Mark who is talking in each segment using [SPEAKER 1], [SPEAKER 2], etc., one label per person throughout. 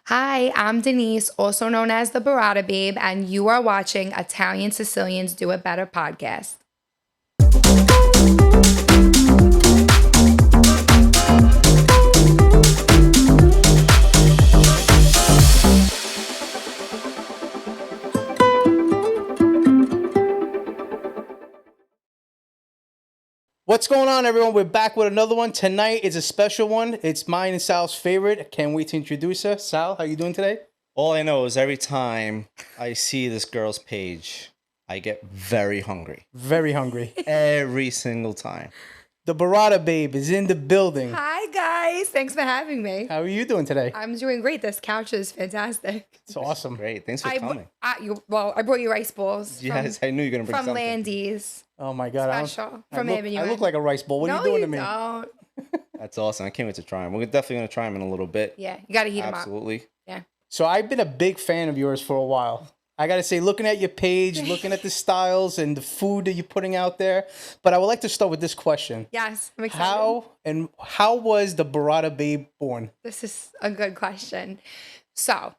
[SPEAKER 1] Hi, I'm Denise, also known as the Burrata Babe, and you are watching Italian Sicilians Do It Better podcast.
[SPEAKER 2] What's going on, everyone? We're back with another one. Tonight is a special one. It's mine and Sal's favorite. I can't wait to introduce her. Sal, how you doing today?
[SPEAKER 3] All I know is every time I see this girl's page, I get very hungry.
[SPEAKER 2] Very hungry.
[SPEAKER 3] Every single time.
[SPEAKER 2] The Burrata Babe is in the building.
[SPEAKER 1] Hi, guys. Thanks for having me.
[SPEAKER 2] How are you doing today?
[SPEAKER 1] I'm doing great. This couch is fantastic.
[SPEAKER 2] It's awesome.
[SPEAKER 3] Great. Thanks for coming.
[SPEAKER 1] I brought you rice balls.
[SPEAKER 3] Yes, I knew you were going to bring
[SPEAKER 1] from
[SPEAKER 3] something.
[SPEAKER 1] Landy's.
[SPEAKER 2] Oh my God.
[SPEAKER 1] Special
[SPEAKER 2] I
[SPEAKER 1] from
[SPEAKER 2] look,
[SPEAKER 1] Avenue.
[SPEAKER 2] I look like a rice bowl. What are you doing to me?
[SPEAKER 1] Don't.
[SPEAKER 3] That's awesome. I can't wait to try them. We're definitely going to try them in a little bit.
[SPEAKER 1] Yeah, you got to heat them up.
[SPEAKER 3] Absolutely.
[SPEAKER 1] Yeah.
[SPEAKER 2] So I've been a big fan of yours for a while. I got to say, looking at your page, looking at the styles and the food that you're putting out there. But I would like to start with this question.
[SPEAKER 1] Yes, I'm excited.
[SPEAKER 2] How was the Burrata Babe born?
[SPEAKER 1] This is a good question. So,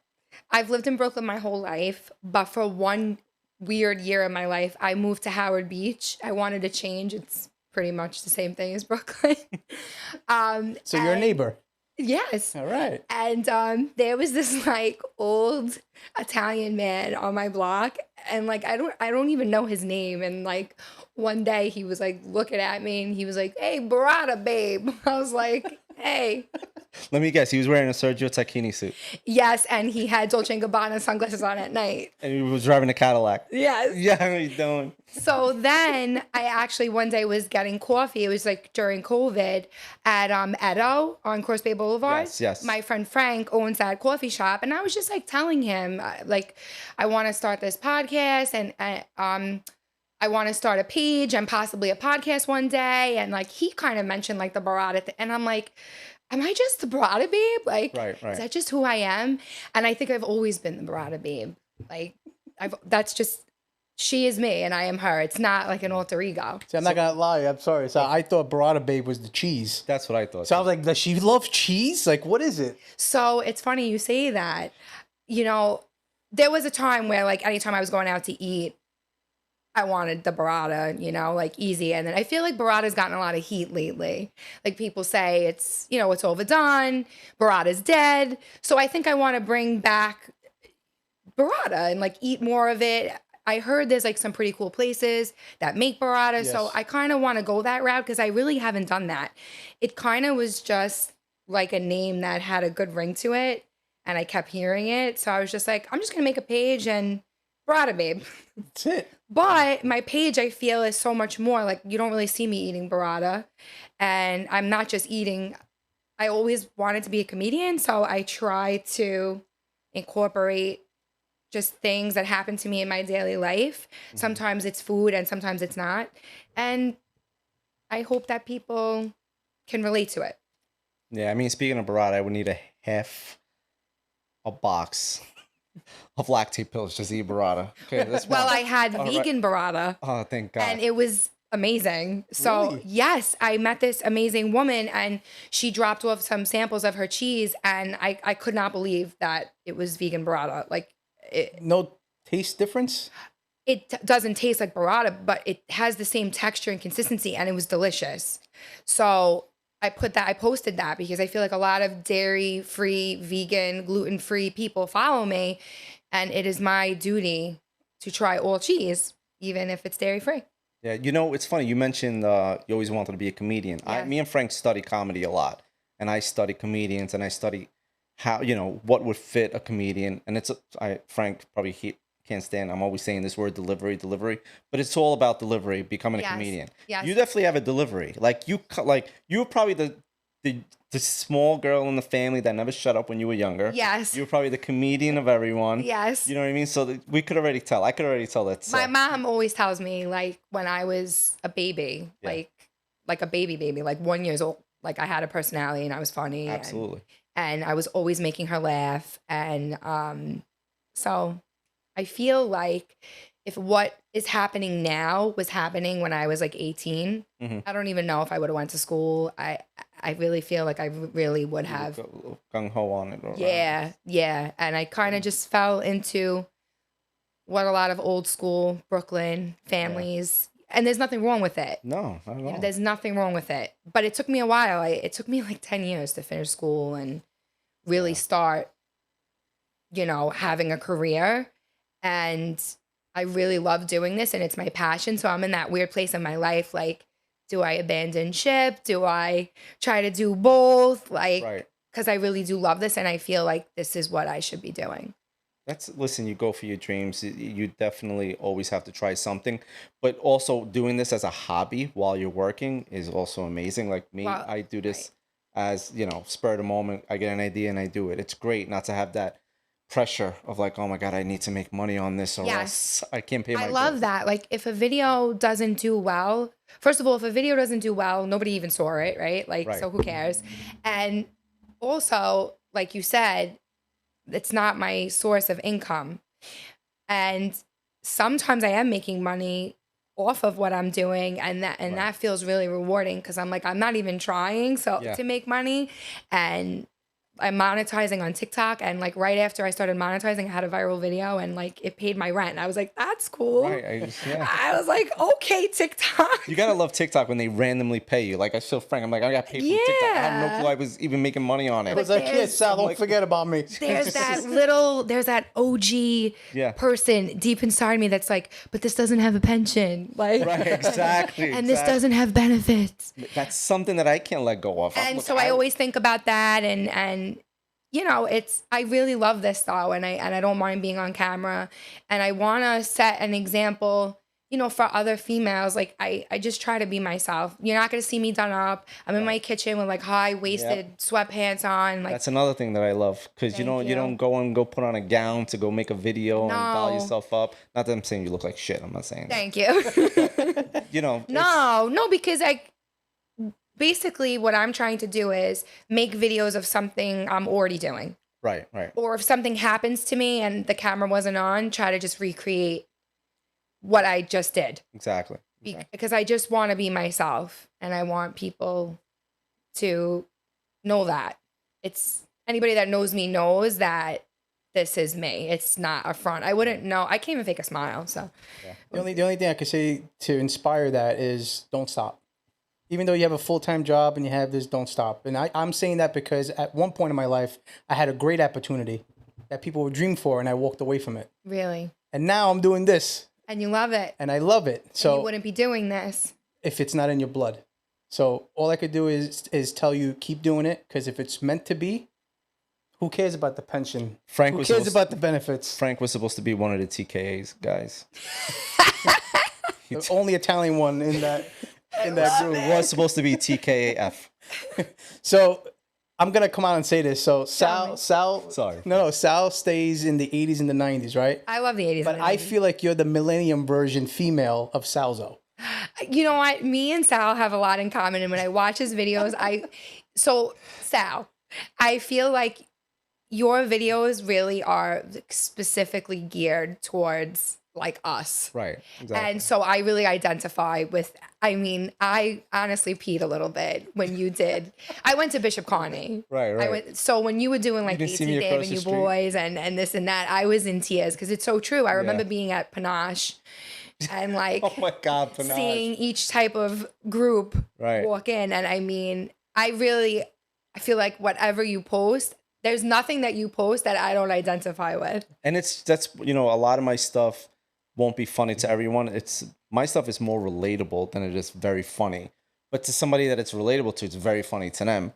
[SPEAKER 1] I've lived in Brooklyn my whole life, but for one weird year in my life, I moved to Howard Beach. I wanted to change. It's pretty much the same thing as Brooklyn.
[SPEAKER 2] So you're a neighbor.
[SPEAKER 1] Yes.
[SPEAKER 2] All right.
[SPEAKER 1] And there was this like old Italian man on my block, and like I don't even know his name. And like one day he was like looking at me and he was like, "Hey, Burrata Babe." I was like, "Hey."
[SPEAKER 3] Let me guess. He was wearing a Sergio Tacchini suit.
[SPEAKER 1] Yes, and he had Dolce & Gabbana sunglasses on at night.
[SPEAKER 3] And he was driving a Cadillac.
[SPEAKER 1] Yes.
[SPEAKER 3] Yeah, how you doing?
[SPEAKER 1] So then I actually one day was getting coffee. It was like during COVID at Edo on Course Bay Boulevard.
[SPEAKER 3] Yes, yes.
[SPEAKER 1] My friend Frank owns that coffee shop, and I was just like telling him like I want to start this podcast and I want to start a page and possibly a podcast one day. And like he kind of mentioned like the Burrata and I'm like, am I just the Burrata Babe? Like,
[SPEAKER 3] Right.
[SPEAKER 1] is that just who I am? And I think I've always been the Burrata Babe. Like, that's just, she is me and I am her. It's not like an alter ego.
[SPEAKER 2] See, I'm not going to lie. I'm sorry. So I thought Burrata Babe was the cheese.
[SPEAKER 3] That's what I thought.
[SPEAKER 2] So I was like, does she love cheese? Like, what is it?
[SPEAKER 1] So it's funny you say that. You know, there was a time where like anytime I was going out to eat, I wanted the burrata, you know, like easy. And then I feel like burrata's gotten a lot of heat lately. Like people say it's, you know, it's overdone. Burrata's dead. So I think I want to bring back burrata and like eat more of it. I heard there's like some pretty cool places that make burrata.
[SPEAKER 2] Yes.
[SPEAKER 1] So I kind of want to go that route because I really haven't done that. It kind of was just like a name that had a good ring to it. And I kept hearing it. So I was just like, I'm just going to make a page and Burrata Babe.
[SPEAKER 2] That's it.
[SPEAKER 1] But my page, I feel, is so much more. Like, you don't really see me eating burrata. And I'm not just eating. I always wanted to be a comedian. So I try to incorporate just things that happen to me in my daily life. Mm-hmm. Sometimes it's food and sometimes it's not. And I hope that people can relate to it.
[SPEAKER 3] Yeah, I mean, speaking of burrata, I would need a box of lactate pills just to eat burrata. Okay, that's
[SPEAKER 1] well, I had vegan burrata.
[SPEAKER 3] Oh, thank God.
[SPEAKER 1] And it was amazing. So,
[SPEAKER 2] Really?
[SPEAKER 1] yes, I met this amazing woman and she dropped off some samples of her cheese and I could not believe that it was vegan burrata. Like,
[SPEAKER 2] No taste difference?
[SPEAKER 1] it doesn't taste like burrata, but it has the same texture and consistency and it was delicious. So, I posted that because I feel like a lot of dairy-free, vegan, gluten-free people follow me, and it is my duty to try all cheese, even if it's dairy-free.
[SPEAKER 3] Yeah, you know, it's funny. You mentioned you always wanted to be a comedian.
[SPEAKER 1] Yes.
[SPEAKER 3] Me and Frank study comedy a lot, and I study comedians, and I study how, you know, what would fit a comedian. And Frank probably can't stand. I'm always saying this word delivery, but it's all about delivery. Becoming a comedian.
[SPEAKER 1] Yes.
[SPEAKER 3] You definitely have a delivery. Like you were probably the small girl in the family that never shut up when you were younger.
[SPEAKER 1] Yes.
[SPEAKER 3] You were probably the comedian of everyone.
[SPEAKER 1] Yes.
[SPEAKER 3] You know what I mean? So we could already tell. I could already tell that.
[SPEAKER 1] My mom always tells me, like, when I was a baby,
[SPEAKER 3] Yeah.
[SPEAKER 1] like a baby, like 1 year old, like I had a personality and I was funny.
[SPEAKER 3] Absolutely.
[SPEAKER 1] And I was always making her laugh. And so I feel like if what is happening now was happening when I was like 18,
[SPEAKER 3] Mhm.
[SPEAKER 1] I don't even know if I would have went to school. I really feel like I really would have.
[SPEAKER 3] Gung ho on it.
[SPEAKER 1] Yeah, yeah. And I kind of just fell into what a lot of old school Brooklyn families, and there's nothing wrong with it.
[SPEAKER 3] No, not at all.
[SPEAKER 1] There's nothing wrong with it. But it took me a while. It took me like 10 years to finish school and really start, having a career. And I really love doing this and it's my passion. So I'm in that weird place in my life. Like, do I abandon ship? Do I try to do both? Like,
[SPEAKER 3] Right.
[SPEAKER 1] because I really do love this and I feel like this is what I should be doing.
[SPEAKER 3] Listen, you go for your dreams. You definitely always have to try something, but also doing this as a hobby while you're working is also amazing. Like me,
[SPEAKER 1] Well,
[SPEAKER 3] I do this as, spur of the moment. I get an idea and I do it. It's great not to have that pressure of like, oh my God, I need to make money on this or else I can't pay my
[SPEAKER 1] I love
[SPEAKER 3] bills.
[SPEAKER 1] that. Like, if a video doesn't do well, first of all, if a video doesn't do well, nobody even saw it, right? Like,
[SPEAKER 3] Right.
[SPEAKER 1] so who cares? And also, like you said, it's not my source of income. And sometimes I am making money off of what I'm doing, and that feels really rewarding because I'm like, I'm not even trying to make money. And I'm monetizing on TikTok, and like right after I started monetizing, I had a viral video and like it paid my rent. And I was like, that's cool.
[SPEAKER 3] Right.
[SPEAKER 1] I was like, okay, TikTok.
[SPEAKER 3] You gotta love TikTok when they randomly pay you. Like I feel Frank. I'm like, I got paid from TikTok. I had no clue I was even making money on it.
[SPEAKER 2] I was like, yeah, Sal, don't
[SPEAKER 3] like-
[SPEAKER 2] forget about me.
[SPEAKER 1] There's that OG person deep inside me that's like, but this doesn't have a pension. Like,
[SPEAKER 3] Right, exactly.
[SPEAKER 1] and this doesn't have benefits.
[SPEAKER 3] That's something that I can't let go of.
[SPEAKER 1] And
[SPEAKER 3] Look,
[SPEAKER 1] so I always think about that, and I really love this though, and I don't mind being on camera, and I want to set an example, for other females. Like I just try to be myself. You're not gonna see me done up. I'm in my kitchen with like high waisted sweatpants on. Like,
[SPEAKER 3] that's another thing that I love because you
[SPEAKER 1] Thank you.
[SPEAKER 3] don't go put on a gown to go make a video and doll
[SPEAKER 1] No.
[SPEAKER 3] yourself up. Not that I'm saying you look like shit. I'm not saying that.
[SPEAKER 1] thank you. No, because basically what I'm trying to do is make videos of something I'm already doing.
[SPEAKER 3] Right.
[SPEAKER 1] Or if something happens to me and the camera wasn't on, try to just recreate what I just did.
[SPEAKER 3] Exactly.
[SPEAKER 1] Because I just want to be myself and I want people to know that. It's anybody that knows me knows that this is me. It's not a front. I wouldn't know. I can't even fake a smile. So
[SPEAKER 2] The only thing I could say to inspire that is don't stop. Even though you have a full-time job and you have this, don't stop. And I'm saying that because at one point in my life, I had a great opportunity that people would dream for, and I walked away from it.
[SPEAKER 1] really.
[SPEAKER 2] And now I'm doing this,
[SPEAKER 1] And you love it.
[SPEAKER 2] and I love it.
[SPEAKER 1] You
[SPEAKER 2] So
[SPEAKER 1] wouldn't be doing this.
[SPEAKER 2] if it's not in your blood. So all I could do is tell you, keep doing it, because if it's meant to be, who cares about the pension?
[SPEAKER 3] Frank
[SPEAKER 2] Who
[SPEAKER 3] was
[SPEAKER 2] cares
[SPEAKER 3] supposed-
[SPEAKER 2] about the benefits?
[SPEAKER 3] Frank was supposed to be one of the TKAs guys.
[SPEAKER 2] The only Italian one in that group.
[SPEAKER 3] It was supposed to be TKAF.
[SPEAKER 2] So I'm gonna come out and say this. So
[SPEAKER 1] me.
[SPEAKER 2] Sal,
[SPEAKER 3] Sorry.
[SPEAKER 2] no, Sal stays in the 80s and the 90s, right?
[SPEAKER 1] I love the 80s.
[SPEAKER 2] But
[SPEAKER 1] and the
[SPEAKER 2] I
[SPEAKER 1] 90s.
[SPEAKER 2] feel like you're the millennium version female of Salzo.
[SPEAKER 1] You know what? Me and Sal have a lot in common. And when I watch his videos, Sal, I feel like your videos really are specifically geared towards like us.
[SPEAKER 3] Right. Exactly.
[SPEAKER 1] And so I really identify with, I honestly peed a little bit when you did. I went to Bishop Carney.
[SPEAKER 3] Right.
[SPEAKER 1] So when you were doing like
[SPEAKER 3] didn't see
[SPEAKER 1] BT
[SPEAKER 3] me
[SPEAKER 1] Dave
[SPEAKER 3] across
[SPEAKER 1] and
[SPEAKER 3] the
[SPEAKER 1] you
[SPEAKER 3] street?
[SPEAKER 1] boys and this and that, I was in tears because it's so true. I remember being at Panache and like
[SPEAKER 3] Oh my God, Panache.
[SPEAKER 1] seeing each type of group
[SPEAKER 3] Right.
[SPEAKER 1] walk in. And I feel like whatever you post, there's nothing that you post that I don't identify with.
[SPEAKER 3] And that's a lot of my stuff won't be funny to everyone. My stuff is more relatable than it is very funny. But to somebody that it's relatable to, it's very funny to them.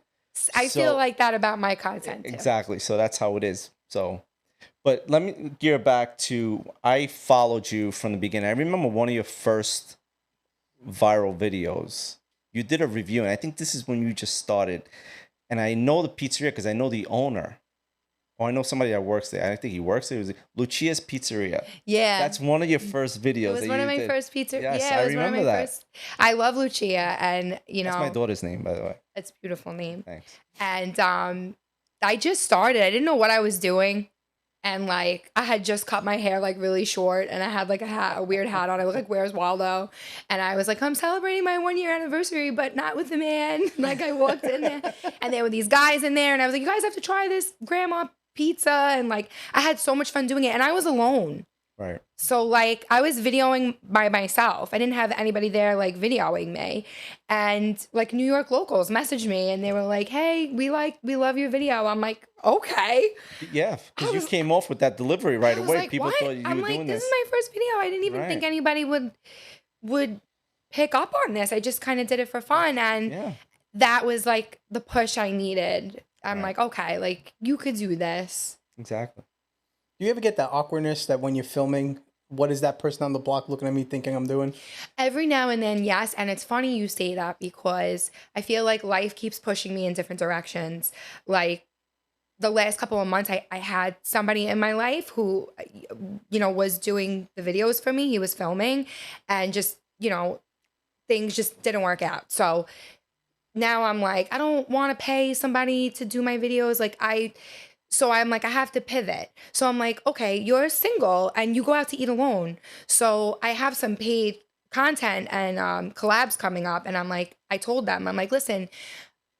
[SPEAKER 1] I
[SPEAKER 3] So-
[SPEAKER 1] feel like that about my content too.
[SPEAKER 3] Exactly. So that's how it is. So, but let me gear back to, I followed you from the beginning. I remember one of your first viral videos. You did a review, and I think this is when you just started. And I know the pizzeria because I know the owner. Or I know somebody that works there. I think he works there. It was Lucia's Pizzeria.
[SPEAKER 1] Yeah.
[SPEAKER 3] That's one of your first videos.
[SPEAKER 1] It was
[SPEAKER 3] that
[SPEAKER 1] one
[SPEAKER 3] you
[SPEAKER 1] of my
[SPEAKER 3] did.
[SPEAKER 1] first pizza.
[SPEAKER 3] Yes,
[SPEAKER 1] yeah,
[SPEAKER 3] I
[SPEAKER 1] it was one of my
[SPEAKER 3] remember that.
[SPEAKER 1] first. I love Lucia, and
[SPEAKER 3] That's my daughter's name, by the way.
[SPEAKER 1] it's a beautiful name.
[SPEAKER 3] Thanks.
[SPEAKER 1] And I just started. I didn't know what I was doing. And like I had just cut my hair like really short, and I had like a weird hat on. I looked like Where's Waldo, and I was like, I'm celebrating my 1 year anniversary, but not with the man. Like I walked in there, and there were these guys in there, and I was like, you guys have to try this grandma pizza, and like I had so much fun doing it, and I was alone.
[SPEAKER 3] Right.
[SPEAKER 1] So like I was videoing by myself. I didn't have anybody there like videoing me. And like New York locals messaged me and they were like, "Hey, we love your video." I'm like, "Okay."
[SPEAKER 3] Yeah, because you
[SPEAKER 1] was-
[SPEAKER 3] came off with that delivery right
[SPEAKER 1] I was
[SPEAKER 3] away.
[SPEAKER 1] like,
[SPEAKER 3] People
[SPEAKER 1] "What?"
[SPEAKER 3] thought you
[SPEAKER 1] I'm
[SPEAKER 3] were
[SPEAKER 1] like,
[SPEAKER 3] doing
[SPEAKER 1] "This
[SPEAKER 3] this.
[SPEAKER 1] is my first video. I didn't even think
[SPEAKER 3] Right.
[SPEAKER 1] anybody would pick up on this. I just kind of did it for fun, and
[SPEAKER 3] Yeah.
[SPEAKER 1] that was like the push I needed. I'm
[SPEAKER 3] Right.
[SPEAKER 1] like, "Okay, like you could do this."
[SPEAKER 3] Exactly.
[SPEAKER 2] Do you ever get that awkwardness that when you're filming, what is that person on the block looking at me thinking I'm doing?
[SPEAKER 1] Every now and then, yes. And it's funny you say that because I feel like life keeps pushing me in different directions. Like the last couple of months, I had somebody in my life who, was doing the videos for me. He was filming and just, things just didn't work out. So now I'm like, I don't want to pay somebody to do my videos. So I'm like, I have to pivot. So I'm like, okay, you're single and you go out to eat alone. So I have some paid content and collabs coming up. And I'm like, I told them, I'm like, listen,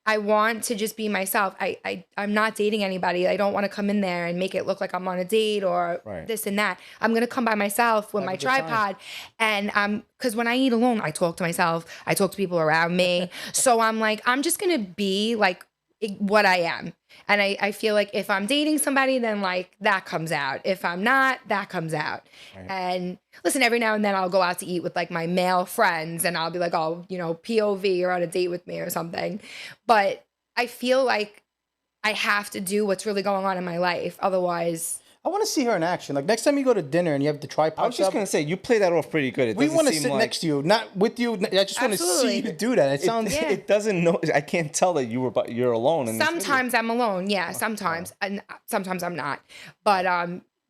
[SPEAKER 1] I want to just be myself. I'm not dating anybody. I don't want to come in there and make it look like I'm on a date or
[SPEAKER 3] Right.
[SPEAKER 1] this and that. I'm gonna come by myself with
[SPEAKER 2] Have
[SPEAKER 1] my
[SPEAKER 2] a good time.
[SPEAKER 1] tripod, and because when I eat alone, I talk to myself. I talk to people around me. So I'm like, I'm just gonna be like what I am. And I feel like if I'm dating somebody, then like that comes out. If I'm not, that comes out.
[SPEAKER 3] Right.
[SPEAKER 1] And listen, every now and then I'll go out to eat with like my male friends and I'll be like, oh, POV, you're on a date with me or something. But I feel like I have to do what's really going on in my life. Otherwise,
[SPEAKER 2] I want to see her in action. Like next time you go to dinner and you have the tripod
[SPEAKER 3] I was just
[SPEAKER 2] up,
[SPEAKER 3] gonna say you play that off pretty good. It
[SPEAKER 2] we
[SPEAKER 3] doesn't
[SPEAKER 2] want to
[SPEAKER 3] seem
[SPEAKER 2] sit
[SPEAKER 3] like-
[SPEAKER 2] next to you, not with you. I just want to see
[SPEAKER 1] Absolutely.
[SPEAKER 2] you do that. It sounds.
[SPEAKER 1] Yeah.
[SPEAKER 3] It doesn't know. I can't tell that you're alone. In this video.
[SPEAKER 1] sometimes I'm alone. Yeah, sometimes. And sometimes I'm not. But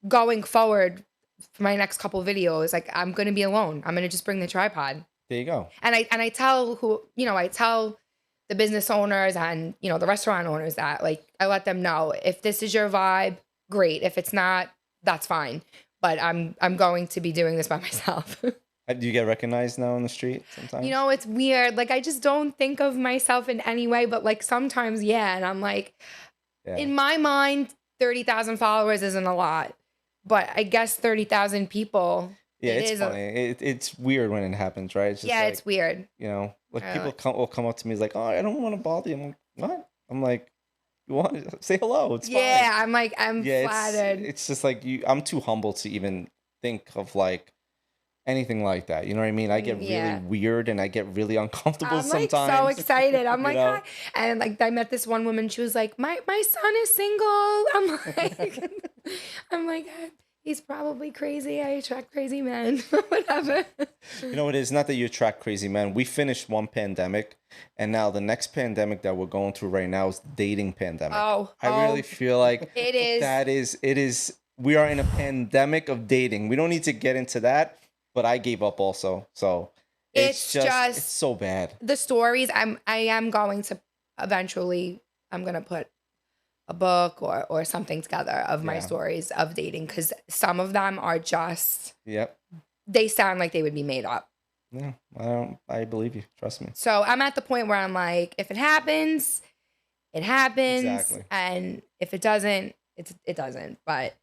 [SPEAKER 1] going forward for my next couple videos, like I'm gonna be alone. I'm gonna just bring the tripod.
[SPEAKER 3] There you go.
[SPEAKER 1] And I tell I tell the business owners and the restaurant owners that like I let them know if this is your vibe, great. If it's not, that's fine. But I'm going to be doing this by myself.
[SPEAKER 3] Do you get recognized now on the street sometimes?
[SPEAKER 1] It's weird. Like I just don't think of myself in any way, but like sometimes, yeah. And I'm like,
[SPEAKER 3] Yeah.
[SPEAKER 1] in my mind, 30,000 followers isn't a lot, but I guess 30,000 people.
[SPEAKER 3] Yeah,
[SPEAKER 1] it
[SPEAKER 3] it's
[SPEAKER 1] is
[SPEAKER 3] funny. It's weird when it happens, right? It's just
[SPEAKER 1] Yeah,
[SPEAKER 3] like,
[SPEAKER 1] it's weird.
[SPEAKER 3] Like
[SPEAKER 1] Yeah.
[SPEAKER 3] people will come up to me like, oh, I don't want to bother you. I'm like, what? I'm like, you want to say hello? It's
[SPEAKER 1] Yeah,
[SPEAKER 3] fine.
[SPEAKER 1] I'm like, I'm flattered.
[SPEAKER 3] It's just like I'm too humble to even think of like anything like that. You know what I mean? I get
[SPEAKER 1] Yeah.
[SPEAKER 3] really weird and I get really uncomfortable
[SPEAKER 1] I'm like
[SPEAKER 3] sometimes.
[SPEAKER 1] so excited. I'm
[SPEAKER 3] You
[SPEAKER 1] like,
[SPEAKER 3] know?
[SPEAKER 1] hi. And like I met this one woman. She was like, my son is single. I'm like, he's probably crazy. I attract crazy men. Whatever.
[SPEAKER 3] You know, it is not that you attract crazy men. We finished one pandemic, and now the next pandemic that we're going through right now is the dating pandemic. I really feel like
[SPEAKER 1] It is.
[SPEAKER 3] it is. We are in a pandemic of dating. We don't need to get into that, but I gave up also. So
[SPEAKER 1] It's just-
[SPEAKER 3] it's so bad.
[SPEAKER 1] The stories. I am going to eventually. I'm gonna put a book or something together of my
[SPEAKER 3] Yeah.
[SPEAKER 1] stories of dating because some of them are just.
[SPEAKER 3] Yep.
[SPEAKER 1] They sound like they would be made up.
[SPEAKER 3] Yeah. I believe you. Trust me.
[SPEAKER 1] So I'm at the point where I'm like, if it happens, it happens,
[SPEAKER 3] Exactly.
[SPEAKER 1] and if it doesn't, it doesn't. But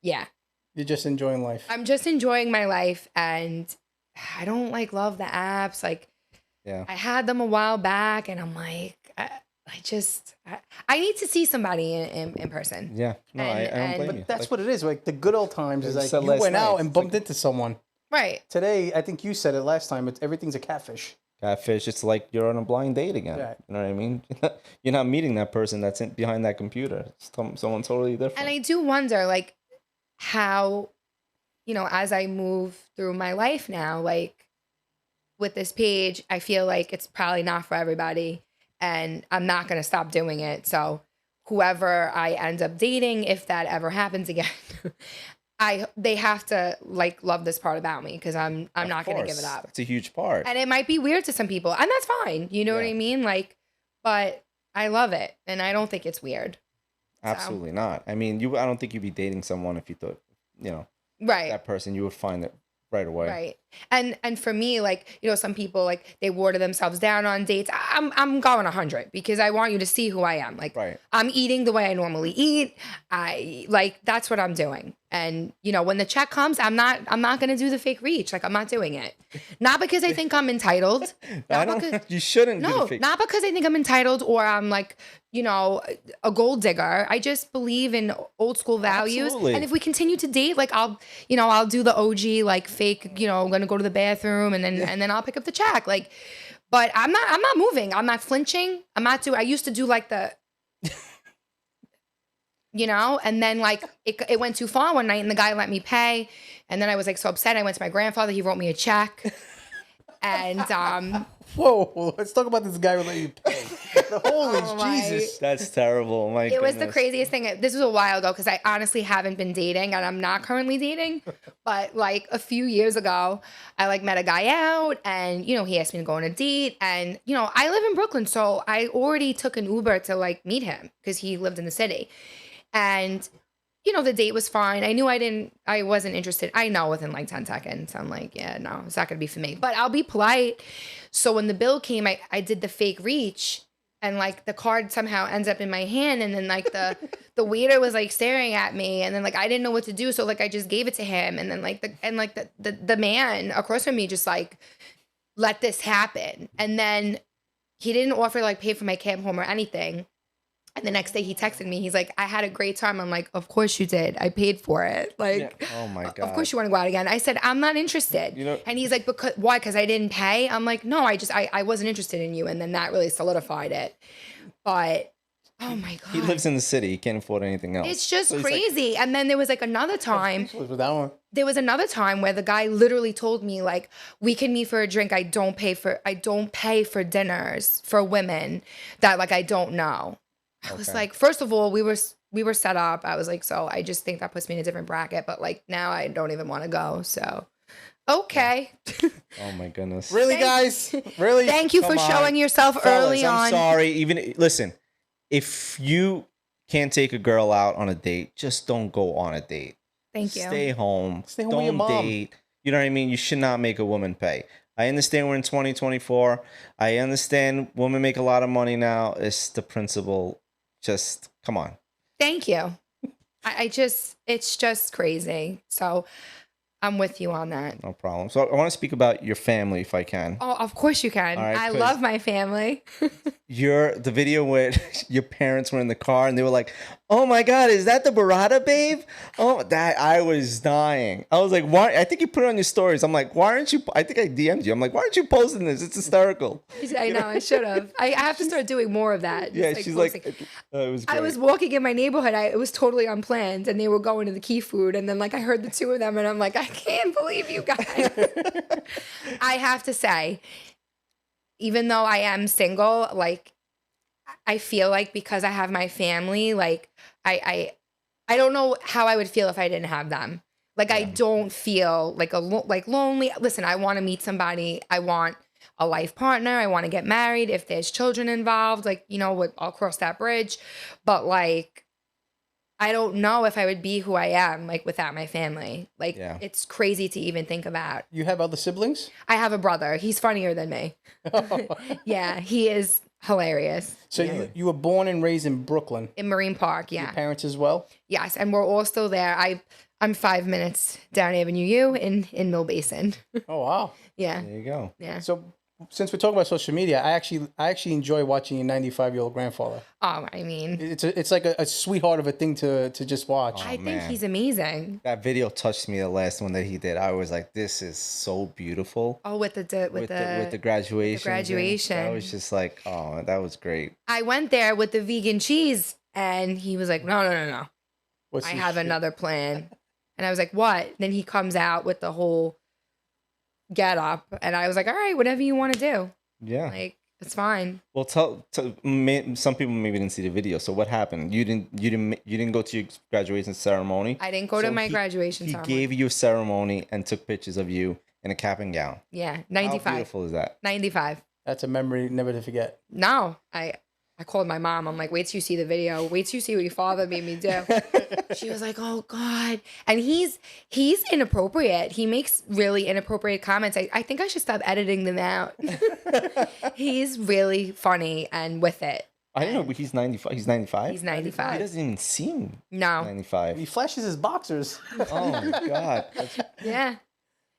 [SPEAKER 1] yeah,
[SPEAKER 2] You're just enjoying life.
[SPEAKER 1] I'm just enjoying my life, and I don't like love the apps. Like
[SPEAKER 3] Yeah.
[SPEAKER 1] I had them a while back, and I'm like, I need to see somebody in person.
[SPEAKER 3] Yeah. No, I don't
[SPEAKER 1] And-
[SPEAKER 3] blame
[SPEAKER 2] But
[SPEAKER 3] you.
[SPEAKER 2] that's
[SPEAKER 3] Like,
[SPEAKER 2] what it is. Like the good old times is
[SPEAKER 3] You
[SPEAKER 2] like
[SPEAKER 3] said
[SPEAKER 2] you
[SPEAKER 3] last
[SPEAKER 2] went
[SPEAKER 3] night,
[SPEAKER 2] out and
[SPEAKER 3] it's
[SPEAKER 2] bumped
[SPEAKER 3] like-
[SPEAKER 2] into someone.
[SPEAKER 1] Right.
[SPEAKER 2] Today, I think you said it last time. Everything's a catfish.
[SPEAKER 3] catfish. It's like you're on a blind date again.
[SPEAKER 2] Right.
[SPEAKER 3] You know what I mean? You're not meeting that person that's behind that computer. It's someone totally different.
[SPEAKER 1] And I do wonder, like, how, as I move through my life now, like, with this page, I feel like it's probably not for everybody, and I'm not going to stop doing it. So, whoever I end up dating, if that ever happens again, they have to like love this part about me because I'm
[SPEAKER 3] Of
[SPEAKER 1] not going to give
[SPEAKER 3] course.
[SPEAKER 1] it up.
[SPEAKER 3] It's a huge part.
[SPEAKER 1] And it might be weird to some people, and that's fine. You know what
[SPEAKER 3] Yeah.
[SPEAKER 1] I mean? Like, but I love it, and I don't think it's weird.
[SPEAKER 3] Absolutely not. I mean, I don't think you'd be dating someone if you thought, you know,
[SPEAKER 1] Right.
[SPEAKER 3] that person, you would find it right away.
[SPEAKER 1] Right. And for me, like, some people, like, they water themselves down on dates. I'm going 100 because I want you to see who I am. Like,
[SPEAKER 3] Right.
[SPEAKER 1] I'm eating the way I normally eat. That's what I'm doing. And when the check comes, I'm not going to do the fake reach. Like, I'm not doing it. Not because I think I'm entitled.
[SPEAKER 3] You shouldn't do the fake.
[SPEAKER 1] Not because I think I'm entitled or I'm like, a gold digger. I just believe in old school values.
[SPEAKER 3] Absolutely.
[SPEAKER 1] And if we continue to date, like I'll do the OG, like fake, I'm going to go to the bathroom and then I'll pick up the check. Like, but I'm not moving. I'm not flinching. I used to do like the, and then like it went too far one night and the guy let me pay. And then I was like so upset. I went to my grandfather. He wrote me a check. And
[SPEAKER 2] whoa, let's talk about this guy who let you pay. Holy Jesus.
[SPEAKER 3] That's terrible. My
[SPEAKER 1] It was the craziest thing. This was a while ago because I honestly haven't been dating and I'm not currently dating. But like a few years ago, I like met a guy out and, he asked me to go on a date. And, I live in Brooklyn. So I already took an Uber to like meet him because he lived in the city. And, the date was fine. I knew I wasn't interested. I know within like 10 seconds. I'm like, yeah, no, it's not going to be for me. But I'll be polite. So when the bill came, I did the fake reach. And like the card somehow ends up in my hand, and then like the waiter was like staring at me, and then like I didn't know what to do, so like I just gave it to him, and then like the man across from me just like let this happen, and then he didn't offer to like pay for my cab home or anything. And the next day he texted me. He's like, I had a great time. I'm like, of course you did. I paid for it. Like,
[SPEAKER 3] Yeah. Oh my God.
[SPEAKER 1] Of course you want to go out again. I said, I'm not interested. And he's like, why? Because I didn't pay? I'm like, no, I wasn't interested in you. And then that really solidified it. But, oh my God.
[SPEAKER 3] He lives in the city. He can't afford anything else.
[SPEAKER 1] It's just crazy. And then there was like another time. There was another time where the guy literally told me like, we can meet for a drink. I don't pay for dinners for women that like I don't know. I was like, first of all, we were set up. I was like, so I just think that puts me in a different bracket. But like now I don't even want to go. So, okay.
[SPEAKER 3] Oh my goodness.
[SPEAKER 2] Really, guys? Really?
[SPEAKER 1] Thank you for showing yourself early on.
[SPEAKER 3] I'm sorry. Listen, if you can't take a girl out on a date, just don't go on a date.
[SPEAKER 1] Thank you.
[SPEAKER 3] Stay home.
[SPEAKER 2] Stay home with your mom.
[SPEAKER 3] Date. You know what I mean? You should not make a woman pay. I understand we're in 2024. I understand women make a lot of money now. It's the principle. Just come on.
[SPEAKER 1] Thank you. It's just crazy. So I'm with you on that.
[SPEAKER 3] No problem. So I want to speak about your family if I can.
[SPEAKER 1] Oh, of course you can.
[SPEAKER 3] Right,
[SPEAKER 1] I love my family.
[SPEAKER 3] The video where your parents were in the car and they were like, oh my God, is that the Burrata Babe? Oh, I was dying. I was like, why? I think you put it on your stories. I'm like, why aren't you? I think I DM'd you. I'm like, why aren't you posting this? It's hysterical.
[SPEAKER 1] I know, I should have. I have to start doing more of that.
[SPEAKER 3] Yeah,
[SPEAKER 1] Just,
[SPEAKER 3] she's
[SPEAKER 1] posting.
[SPEAKER 3] like, it was great.
[SPEAKER 1] I was walking in my neighborhood. It was totally unplanned, and they were going to the Key Food, and then like I heard the two of them, and I'm like, I can't believe you guys. I have to say, even though I am single, like I feel like because I have my family, like I don't know how I would feel if I didn't have them. Like I don't feel like lonely. Listen, I want to meet somebody. I want a life partner. I want to get married. If there's children involved, like I'll cross that bridge. But like, I don't know if I would be who I am like without my family. Like it's crazy to even think about.
[SPEAKER 2] You have other siblings?
[SPEAKER 1] I have a brother. He's funnier than me. Yeah, he is hilarious.
[SPEAKER 2] So you were born and raised in Brooklyn?
[SPEAKER 1] In Marine Park, yeah.
[SPEAKER 2] Your parents as well?
[SPEAKER 1] Yes, and we're all still there. I'm 5 minutes down Avenue U in Mill Basin.
[SPEAKER 2] Oh, wow.
[SPEAKER 1] Yeah.
[SPEAKER 3] There you go.
[SPEAKER 1] Yeah.
[SPEAKER 2] So since we're talking about social media, I actually enjoy watching your 95-year-old grandfather.
[SPEAKER 1] Oh, I mean,
[SPEAKER 2] it's like a sweetheart of a thing to just watch.
[SPEAKER 1] I think he's amazing.
[SPEAKER 3] That video touched me. The last one that he did, I was like, "This is so beautiful."
[SPEAKER 1] Oh, with the
[SPEAKER 3] graduation.
[SPEAKER 1] The graduation.
[SPEAKER 3] I was just like, "Oh, that was great."
[SPEAKER 1] I went there with the vegan cheese, and he was like, "No. I have another plan." And I was like, "What?" Then he comes out with the whole get up, and I was like, all right, whatever you want to do.
[SPEAKER 3] Yeah,
[SPEAKER 1] like it's fine.
[SPEAKER 3] Well, tell some people maybe didn't see the video. So what happened? You didn't go to your graduation ceremony.
[SPEAKER 1] I didn't go to my graduation ceremony.
[SPEAKER 3] He gave you a ceremony and took pictures of you in a cap and gown.
[SPEAKER 1] Yeah, 95.
[SPEAKER 3] How beautiful is that?
[SPEAKER 1] 95.
[SPEAKER 2] That's a memory never to forget.
[SPEAKER 1] No, I I called my mom. I'm like, wait till you see the video. Wait till you see what your father made me do. She was like, oh God. And he's inappropriate. He makes really inappropriate comments. I think I should stop editing them out. He's really funny and with it.
[SPEAKER 3] I don't know, but he's 95. He's 95?
[SPEAKER 1] He's
[SPEAKER 3] He
[SPEAKER 1] 95.
[SPEAKER 3] doesn't even seem
[SPEAKER 1] No.
[SPEAKER 3] 95.
[SPEAKER 2] He flashes his boxers.
[SPEAKER 3] Oh my God.
[SPEAKER 1] Yeah.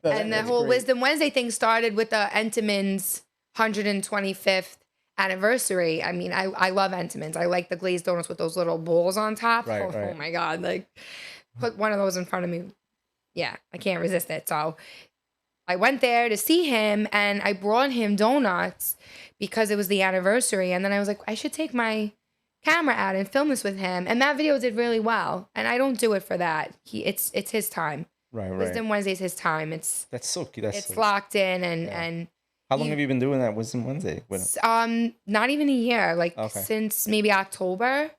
[SPEAKER 1] And the
[SPEAKER 2] That's
[SPEAKER 1] whole
[SPEAKER 2] great.
[SPEAKER 1] Wisdom Wednesday thing started with the Entenmann's 125th anniversary. I mean, I love Entenmann's. I like the glazed donuts with those little balls on top.
[SPEAKER 3] Right,
[SPEAKER 1] Oh
[SPEAKER 3] right.
[SPEAKER 1] my God. Like, put one of those in front of me. Yeah, I can't resist it. So I went there to see him and I brought him donuts because it was the anniversary. And then I was like, I should take my camera out and film this with him. And that video did really well. And I don't do it for that. It's his time.
[SPEAKER 3] Right, right.
[SPEAKER 1] Wisdom Wednesday's his time. It's
[SPEAKER 3] That's so cute.
[SPEAKER 1] it's locked in and
[SPEAKER 3] How long have you been doing that Wisdom Wednesday?
[SPEAKER 1] not even a year, like
[SPEAKER 3] Okay.
[SPEAKER 1] since maybe October.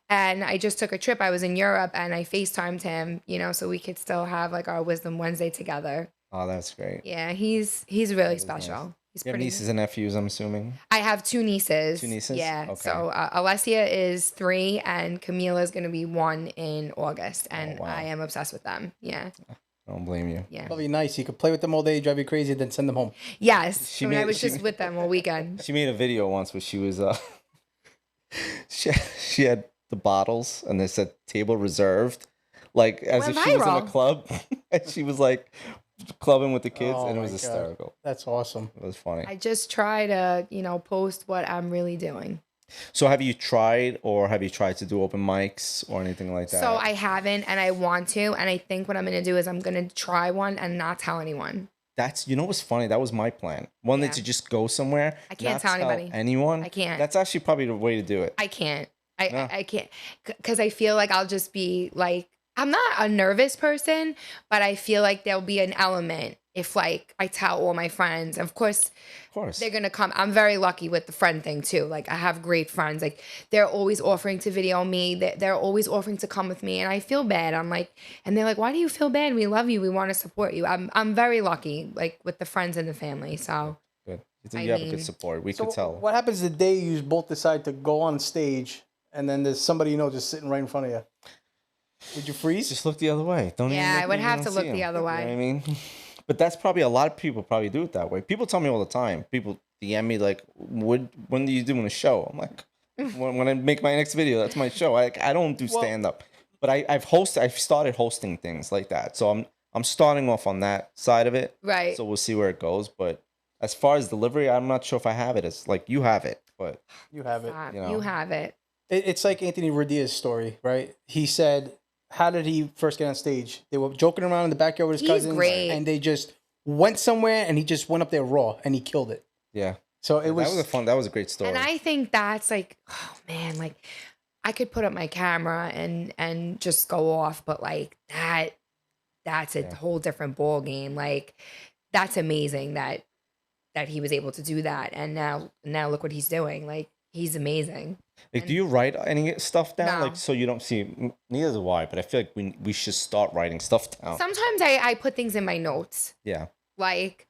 [SPEAKER 1] And I just took a trip. I was in Europe and I FaceTimed him, so we could still have like our Wisdom Wednesday together.
[SPEAKER 3] Oh, that's great.
[SPEAKER 1] Yeah, he's really
[SPEAKER 3] is
[SPEAKER 1] special.
[SPEAKER 3] nice.
[SPEAKER 1] He's
[SPEAKER 3] You have
[SPEAKER 1] pretty.
[SPEAKER 3] nieces and nephews, I'm assuming.
[SPEAKER 1] I have two nieces.
[SPEAKER 3] Two nieces?
[SPEAKER 1] Yeah.
[SPEAKER 3] Okay.
[SPEAKER 1] So Alessia is 3 and Camila is going to be 1 in August. And
[SPEAKER 3] wow.
[SPEAKER 1] I am obsessed with them. Yeah.
[SPEAKER 3] I don't blame you.
[SPEAKER 1] Yeah.
[SPEAKER 2] That'll be nice. You could play with them all day, drive you crazy, then send them home.
[SPEAKER 1] Yes.
[SPEAKER 3] She
[SPEAKER 1] I mean, I
[SPEAKER 3] made-
[SPEAKER 1] was
[SPEAKER 3] she-
[SPEAKER 1] just with them all weekend.
[SPEAKER 3] She made a video once where she was she had the bottles and they said table reserved, like as
[SPEAKER 1] Went
[SPEAKER 3] if she was in a
[SPEAKER 1] viral.
[SPEAKER 3] club and she was like clubbing with the kids
[SPEAKER 2] Oh
[SPEAKER 3] and it
[SPEAKER 2] my
[SPEAKER 3] was
[SPEAKER 2] God.
[SPEAKER 3] hysterical.
[SPEAKER 2] That's awesome.
[SPEAKER 3] It was funny.
[SPEAKER 1] I just try to, post what I'm really doing.
[SPEAKER 3] So have you tried to do open mics or anything like that?
[SPEAKER 1] So I haven't and I want to. And I think what I'm going to do is I'm going to try one and not tell anyone.
[SPEAKER 3] That's what's funny. That was my plan. One
[SPEAKER 1] Yeah.
[SPEAKER 3] day to just go somewhere.
[SPEAKER 1] I can't
[SPEAKER 3] not
[SPEAKER 1] tell anybody.
[SPEAKER 3] Anyone.
[SPEAKER 1] I can't.
[SPEAKER 3] That's actually probably the way to do it.
[SPEAKER 1] I can't.
[SPEAKER 3] No.
[SPEAKER 1] I can't. Because I feel like I'll just be like, I'm not a nervous person, but I feel like there'll be an element if like I tell all my friends. Of course,
[SPEAKER 3] Of course.
[SPEAKER 1] they're gonna come. I'm very lucky with the friend thing too. Like I have great friends. Like they're always offering to video me. They're always offering to come with me, and I feel bad. I'm like, and they're like, why do you feel bad? We love you. We want to support you. I'm very lucky, like with the friends and the family. So
[SPEAKER 3] Good.
[SPEAKER 1] I
[SPEAKER 3] You have a
[SPEAKER 1] mean-
[SPEAKER 3] good support. We
[SPEAKER 2] So
[SPEAKER 3] could tell.
[SPEAKER 2] what happens the day you both decide to go on stage and then there's somebody just sitting right in front of you? Would you freeze?
[SPEAKER 3] Just look the other way. Don't.
[SPEAKER 1] Yeah,
[SPEAKER 3] even look
[SPEAKER 1] I would
[SPEAKER 3] where you
[SPEAKER 1] have
[SPEAKER 3] don't
[SPEAKER 1] to look
[SPEAKER 3] see
[SPEAKER 1] the
[SPEAKER 3] 'em.
[SPEAKER 1] other
[SPEAKER 3] You know
[SPEAKER 1] way.
[SPEAKER 3] what I mean, but that's probably a lot of people probably do it that way. People tell me all the time. People DM me like, when are you doing a show?" I'm like, when I make my next video, that's my show. I don't do
[SPEAKER 2] Well-
[SPEAKER 3] stand up, but I've started hosting things like that. So I'm starting off on that side of it.
[SPEAKER 1] right.
[SPEAKER 3] So we'll see where it goes. But as far as delivery, I'm not sure if I have it. It's like you have it, but
[SPEAKER 2] You have it.
[SPEAKER 1] Stop.
[SPEAKER 3] you know.
[SPEAKER 1] You have it.
[SPEAKER 2] It's like Anthony Radia's story, right? He said, how did he first get on stage? They were joking around in the backyard with his
[SPEAKER 1] He's
[SPEAKER 2] cousins.
[SPEAKER 1] great.
[SPEAKER 2] And they just went somewhere and he just went up there raw and he killed it.
[SPEAKER 3] yeah,
[SPEAKER 2] So it was,
[SPEAKER 3] that was a great story.
[SPEAKER 1] And I think that's like, oh man, like I could put up my camera and just go off, but like that's a
[SPEAKER 3] Yeah.
[SPEAKER 1] whole different ball game. Like that's amazing that he was able to do that, and now look what he's doing. Like he's amazing.
[SPEAKER 3] Like, do you write any stuff down?
[SPEAKER 1] No.
[SPEAKER 3] Like, so you don't see. Neither do I, but I feel like we should start writing stuff down.
[SPEAKER 1] Sometimes I put things in my notes,
[SPEAKER 3] Yeah.
[SPEAKER 1] like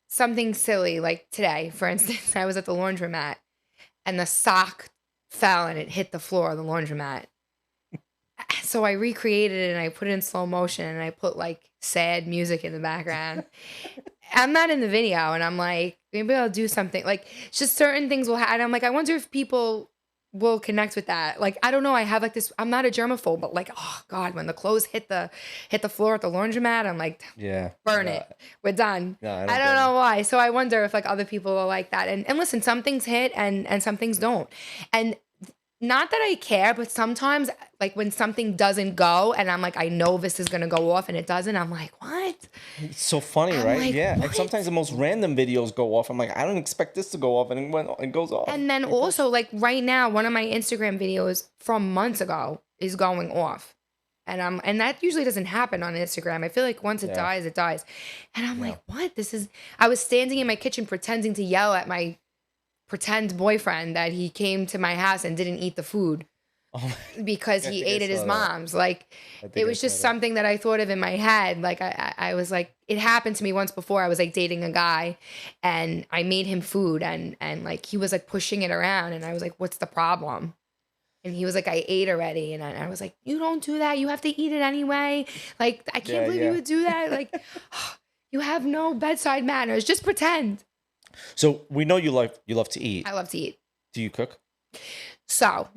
[SPEAKER 1] something silly. Like today, for instance, I was at the laundromat and the sock fell and it hit the floor of the laundromat. So I recreated it and I put it in slow motion and I put like sad music in the background. I'm not in the video and I'm like, maybe I'll do something. Like just certain things will happen. And I'm like, I wonder if people will connect with that. Like, I don't know. I have like this, I'm not a germaphobe, but like, oh God, when the clothes hit the floor at the laundromat, I'm like,
[SPEAKER 3] Yeah.
[SPEAKER 1] burn
[SPEAKER 3] Yeah.
[SPEAKER 1] it. We're done.
[SPEAKER 3] No,
[SPEAKER 1] I don't know why. So I wonder if like other people are like that. And listen, some things hit and some things don't. And not that I care, but sometimes like when something doesn't go and I'm like, I know this is gonna go off and it doesn't, I'm like, what?
[SPEAKER 3] It's so funny,
[SPEAKER 1] I'm
[SPEAKER 3] right?
[SPEAKER 1] like,
[SPEAKER 3] Yeah. And
[SPEAKER 1] what?
[SPEAKER 3] sometimes the most random videos go off. I'm like, I don't expect this to go off, and it goes off.
[SPEAKER 1] And then also like right now, one of my Instagram videos from months ago is going off. And that usually doesn't happen on Instagram. I feel like once it
[SPEAKER 3] Yeah.
[SPEAKER 1] dies, it dies. And I'm like, what? I was standing in my kitchen pretending to yell at my pretend boyfriend that he came to my house and didn't eat the food. because
[SPEAKER 3] I
[SPEAKER 1] he
[SPEAKER 3] think I
[SPEAKER 1] ate at his
[SPEAKER 3] saw that.
[SPEAKER 1] mom's. Like,
[SPEAKER 3] I think
[SPEAKER 1] it
[SPEAKER 3] I
[SPEAKER 1] was
[SPEAKER 3] saw
[SPEAKER 1] just
[SPEAKER 3] that.
[SPEAKER 1] something that I thought of in my head. Like, I was like, it happened to me once before. I was like dating a guy and I made him food and like he was like pushing it around and I was like, what's the problem? And he was like, I ate already. And I was like, you don't do that. You have to eat it anyway. Like, I can't
[SPEAKER 3] Yeah,
[SPEAKER 1] believe
[SPEAKER 3] yeah.
[SPEAKER 1] you would do that. Like, you have no bedside manners. Just pretend.
[SPEAKER 3] So we know you love to eat.
[SPEAKER 1] I love to eat.
[SPEAKER 3] Do you cook?
[SPEAKER 1] So